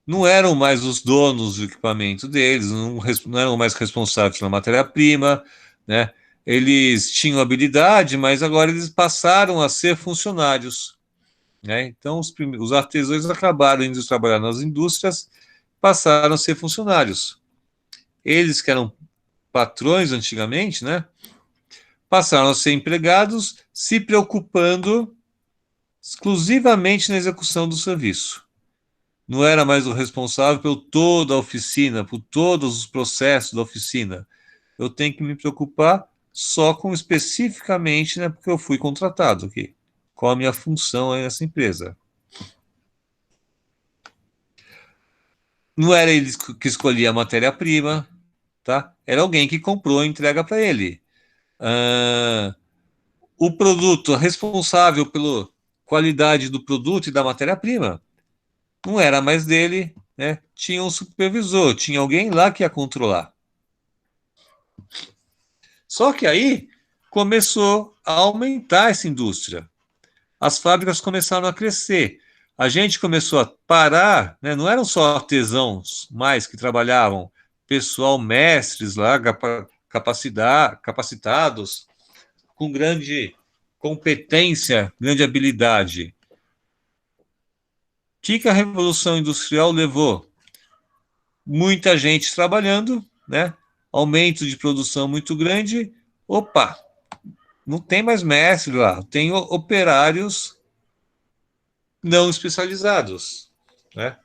não eram mais os donos do equipamento deles, não eram mais responsáveis pela matéria-prima, né? Eles tinham habilidade, mas agora eles passaram a ser funcionários, né? Então, os artesãos acabaram indo trabalhar nas indústrias, passaram a ser funcionários. Eles que eram patrões antigamente, né? Passaram a ser empregados, se preocupando exclusivamente na execução do serviço. Não era mais o responsável por toda a oficina, por todos os processos da oficina. Eu tenho que me preocupar só com especificamente, né, porque eu fui contratado aqui. Qual a minha função aí nessa empresa? Não era ele que escolhia a matéria-prima, tá? Era alguém que comprou e entrega para ele. O produto responsável pela qualidade do produto e da matéria-prima não era mais dele, né? Tinha um supervisor, tinha alguém lá que ia controlar. Só que aí começou a aumentar essa indústria. As fábricas começaram a crescer. A gente começou a parar, né? Não eram só artesãos mais que trabalhavam, pessoal mestres lá, capacitados, com grande competência, grande habilidade. O que a Revolução Industrial levou? Muita gente trabalhando, né? Aumento de produção muito grande. Opa, não tem mais mestre lá, tem operários não especializados, né?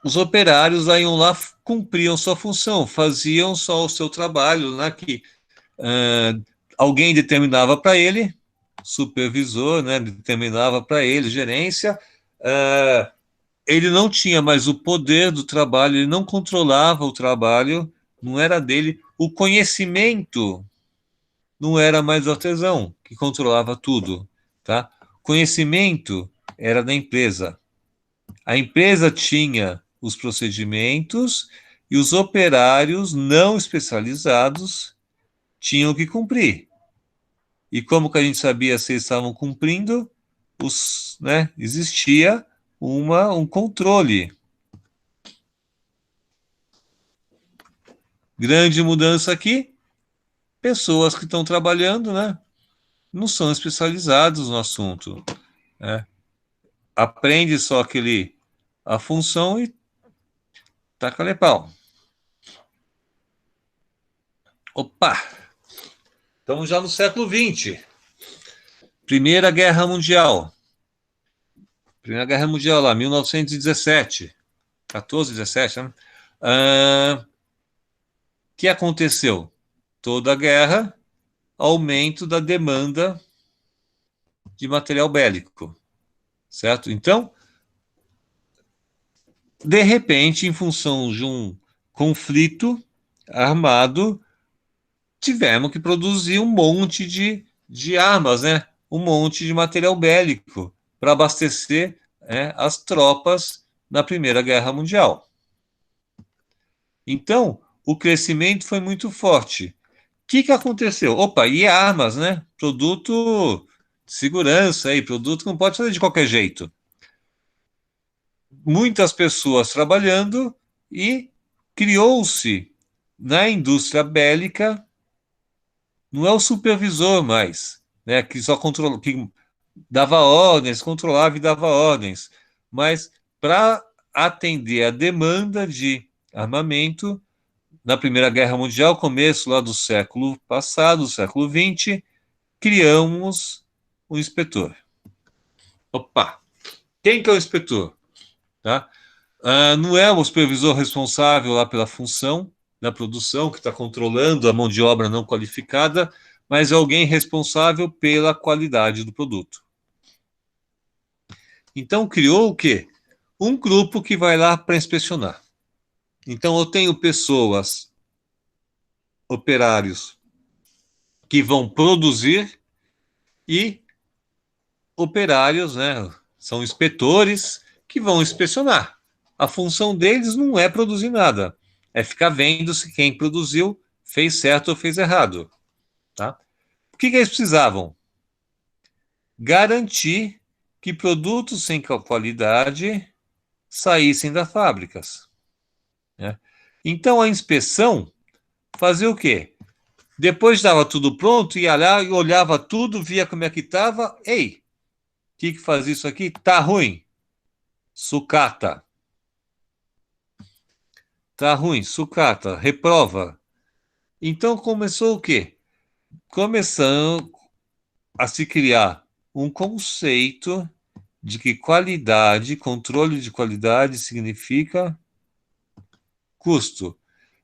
Os operários aí iam lá, cumpriam sua função, faziam só o seu trabalho, né? Que alguém determinava para ele, supervisor, né? Determinava para ele, gerência. Ele não tinha mais o poder do trabalho, ele não controlava o trabalho, não era dele. O conhecimento não era mais o artesão que controlava tudo, tá? Conhecimento era da empresa. A empresa tinha os procedimentos e os operários não especializados tinham que cumprir. E como que a gente sabia se eles estavam cumprindo? Né, existia um controle. Grande mudança aqui, pessoas que estão trabalhando, né, não são especializados no assunto, né? Aprende só a função e taca-lhe pau. Opa! Estamos já no século XX. Primeira Guerra Mundial. Primeira Guerra Mundial lá, 1917. 14, 17, né? Que aconteceu? Toda a guerra, aumento da demanda de material bélico, certo? Então, de repente, em função de um conflito armado, tivemos que produzir um monte de armas, né? Um monte de material bélico para abastecer, né, as tropas na Primeira Guerra Mundial. Então, o crescimento foi muito forte. O que aconteceu? Opa, e armas, né? Produto de segurança aí, produto que não pode fazer de qualquer jeito. Muitas pessoas trabalhando e criou-se na indústria bélica, não é o supervisor mais, né? Que só controla, que dava ordens, controlava e dava ordens, mas para atender a demanda de armamento, na Primeira Guerra Mundial, começo lá do século passado, século XX, criamos o inspetor. Opa! Quem que é o inspetor? Tá? Não é o supervisor responsável lá pela função da produção, que está controlando a mão de obra não qualificada, mas é alguém responsável pela qualidade do produto. Então, criou o quê? Um grupo que vai lá para inspecionar. Então, eu tenho pessoas, operários, que vão produzir e operários, né? São inspetores que vão inspecionar. A função deles não é produzir nada, é ficar vendo se quem produziu fez certo ou fez errado. Tá? O que eles precisavam? Garantir que produtos sem qualidade saíssem das fábricas. Né? Então a inspeção fazia o quê? Depois estava tudo pronto, ia lá e olhava tudo, via como é que estava. Ei, o que faz isso aqui? Tá ruim. Sucata. Tá ruim, sucata, reprova. Então começou o quê? Começando a se criar um conceito de que qualidade, controle de qualidade significa custo.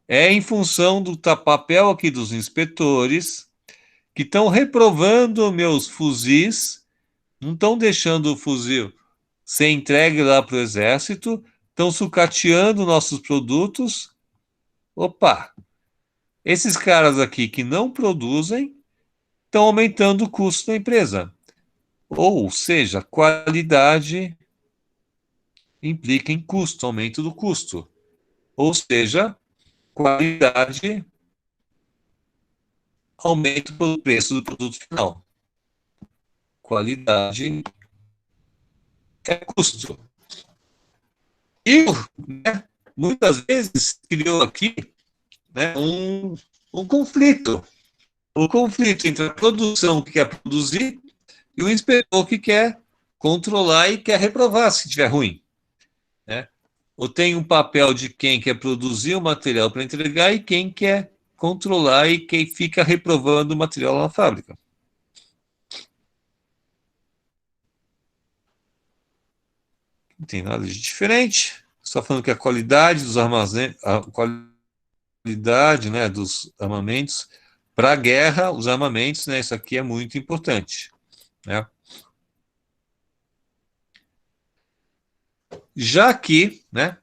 É em função do papel aqui dos inspetores que estão reprovando meus fuzis, não estão deixando o fuzil ser entregue lá para o exército, estão sucateando nossos produtos. Opa, esses caras aqui que não produzem estão aumentando o custo da empresa. Ou seja, qualidade implica em custo, aumento do custo. Ou seja, qualidade aumenta o preço do produto final. Qualidade é custo. E, né, muitas vezes criou aqui, né, um conflito. O conflito entre a produção que quer produzir e o inspetor que quer controlar e quer reprovar se estiver ruim. Né? Ou tem um papel de quem quer produzir o material para entregar e quem quer controlar e quem fica reprovando o material na fábrica. Não tem nada de diferente. Só falando que a qualidade dos armazéns, a qualidade, né, dos armamentos para a guerra, os armamentos, né, isso aqui é muito importante, né? Já que, né,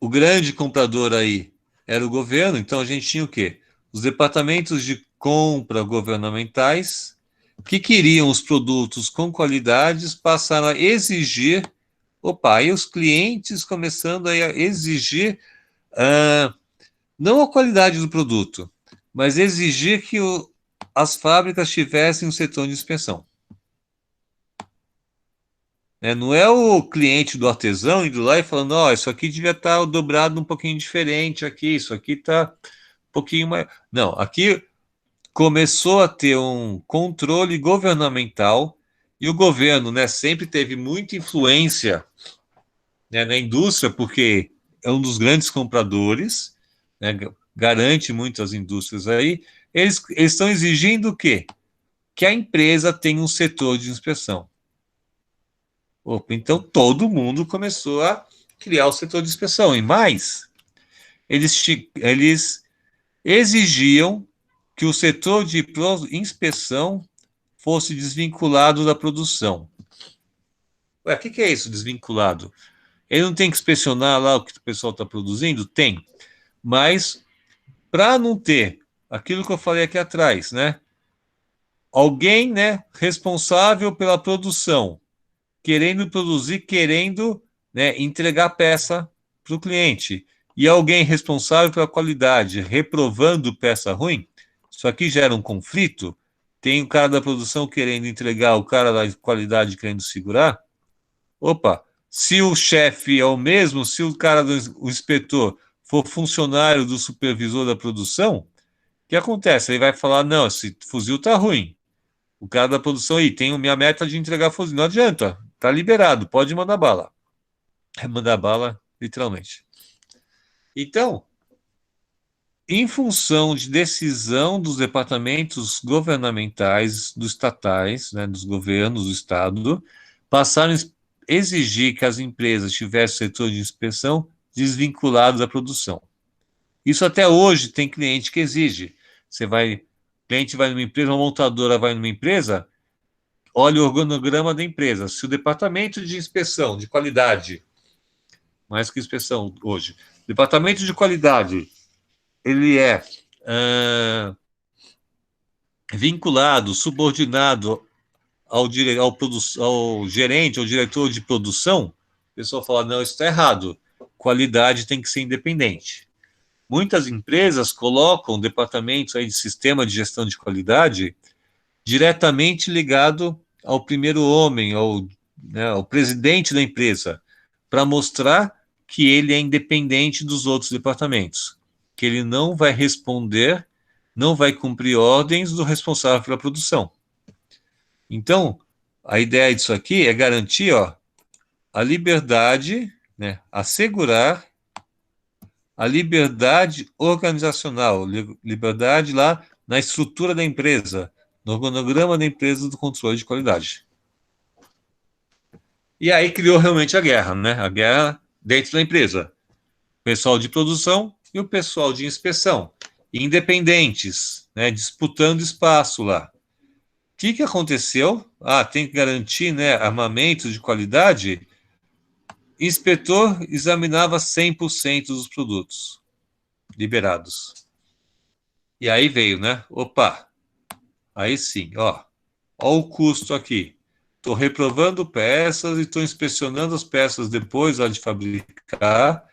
o grande comprador aí era o governo, então a gente tinha o quê? Os departamentos de compra governamentais que queriam os produtos com qualidades passaram a exigir, opa, e os clientes começando a exigir não a qualidade do produto, mas exigir que as fábricas tivessem um setor de inspeção. Não é o cliente do artesão indo lá e falando, ó, isso aqui devia estar dobrado um pouquinho diferente aqui, isso aqui está um pouquinho mais... Não, aqui começou a ter um controle governamental e o governo, né, sempre teve muita influência, né, na indústria, porque é um dos grandes compradores, né, garante muitas indústrias aí, eles estão exigindo o quê? Que a empresa tenha um setor de inspeção. Opa, então todo mundo começou a criar o setor de inspeção. E mais, eles exigiam que o setor de inspeção fosse desvinculado da produção. Ué, o que é isso, desvinculado? Ele não tem que inspecionar lá o que o pessoal está produzindo? Tem. Mas, para não ter aquilo que eu falei aqui atrás, né? Alguém, né, responsável pela produção, querendo produzir, querendo, né, entregar peça para o cliente. E alguém responsável pela qualidade, reprovando peça ruim, isso aqui gera um conflito. Tem o cara da produção querendo entregar, o cara da qualidade querendo segurar. Opa, se o chefe é o mesmo, se o cara o inspetor for funcionário do supervisor da produção, o que acontece? Ele vai falar, não, esse fuzil tá ruim. O cara da produção aí, tem a minha meta de entregar fuzil. Não adianta, tá liberado, pode mandar bala. É mandar bala, literalmente. Então, em função de decisão dos departamentos governamentais, dos estatais, né, dos governos do Estado, passaram a exigir que as empresas tivessem setor de inspeção desvinculado da produção. Isso até hoje tem cliente que exige. Cliente vai numa empresa, uma montadora vai numa empresa, olha o organograma da empresa. Se o departamento de inspeção de qualidade, mais que inspeção hoje, departamento de qualidade, ele é vinculado, subordinado ao gerente, ao diretor de produção, o pessoal fala, não, isso está errado. Qualidade tem que ser independente. Muitas empresas colocam departamentos aí de sistema de gestão de qualidade diretamente ligado ao primeiro homem, ao presidente da empresa, para mostrar que ele é independente dos outros departamentos, que ele não vai responder, não vai cumprir ordens do responsável pela produção. Então, a ideia disso aqui é garantir, ó, a liberdade, né, assegurar a liberdade organizacional, liberdade lá na estrutura da empresa, no organograma da empresa do controle de qualidade. E aí criou realmente a guerra, né? A guerra dentro da empresa. O pessoal de produção e o pessoal de inspeção, independentes, né, disputando espaço lá. O que aconteceu? Tem que garantir, né, armamentos de qualidade. inspetor examinava 100% dos produtos liberados. E aí veio, né? Opa, aí sim, ó o custo aqui. Estou reprovando peças e estou inspecionando as peças depois de fabricar.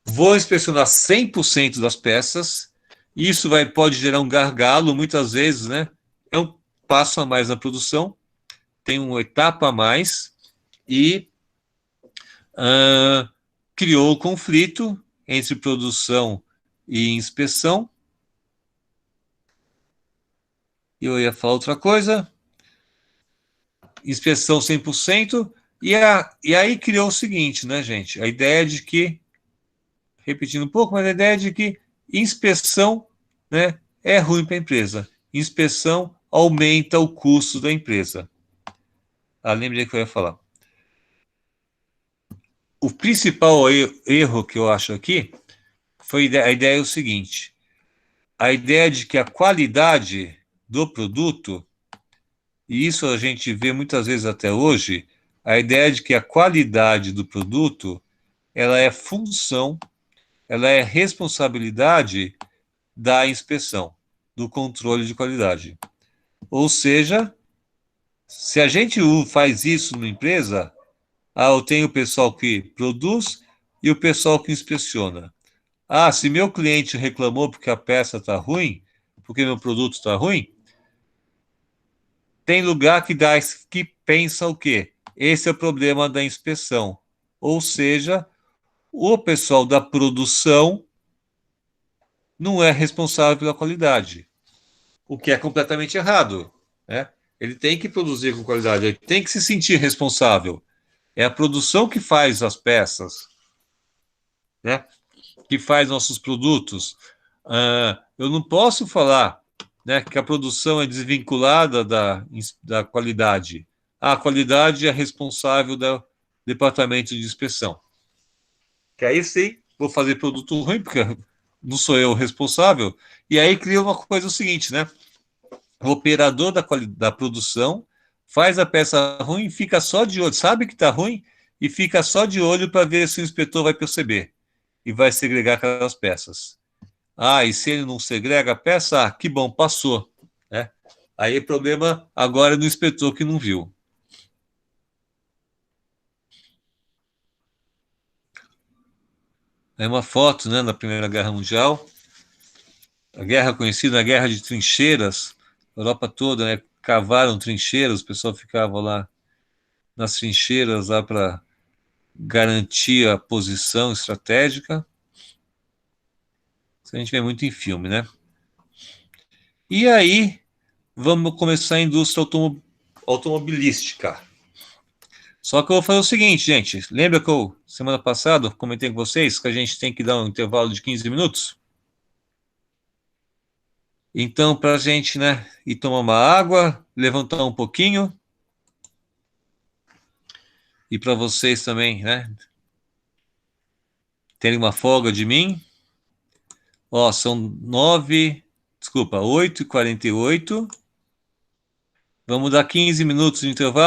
Vou inspecionar 100% das peças. Isso pode gerar um gargalo, muitas vezes, né? É um passo a mais na produção, tem uma etapa a mais e criou conflito entre produção e inspeção. Eu ia falar outra coisa. Inspeção 100%. E aí criou o seguinte, né, gente? A ideia de que, repetindo um pouco, mas a ideia de que inspeção, né, é ruim para a empresa. Inspeção aumenta o custo da empresa. Lembrei que eu ia falar. O principal erro que eu acho aqui foi a ideia é o seguinte: a ideia de que a qualidade do produto, e isso a gente vê muitas vezes até hoje, a ideia de que a qualidade do produto ela é função, ela é responsabilidade da inspeção, do controle de qualidade. Ou seja, se a gente faz isso numa empresa, eu tenho o pessoal que produz e o pessoal que inspeciona. Se meu cliente reclamou porque a peça está ruim, porque meu produto está ruim, tem lugar que pensa o quê? Esse é o problema da inspeção. Ou seja, o pessoal da produção não é responsável pela qualidade, o que é completamente errado, né? Ele tem que produzir com qualidade, ele tem que se sentir responsável. É a produção que faz as peças, né? Que faz nossos produtos. Eu não posso falar, né, que a produção é desvinculada da qualidade. A qualidade é responsável do departamento de inspeção. Que aí sim, vou fazer produto ruim, porque não sou eu o responsável. E aí cria uma coisa o seguinte, né? O operador da produção faz a peça ruim, fica só de olho, sabe que está ruim e fica só de olho para ver se o inspetor vai perceber e vai segregar aquelas peças. E se ele não segrega a peça, que bom, passou, né? Aí o problema agora é do inspetor que não viu. É uma foto, né, da Primeira Guerra Mundial, a guerra conhecida, a guerra de trincheiras, a Europa toda, né, cavaram trincheiras, o pessoal ficava lá nas trincheiras lá para garantir a posição estratégica. Isso a gente vê muito em filme, né? E aí, vamos começar a indústria automobilística. Só que eu vou fazer o seguinte, gente. Lembra que eu, semana passada, comentei com vocês que a gente tem que dar um intervalo de 15 minutos? Então, para a gente, né, ir tomar uma água, levantar um pouquinho, e para vocês também, né, terem uma folga de mim. São 8h48. Vamos dar 15 minutos de intervalo.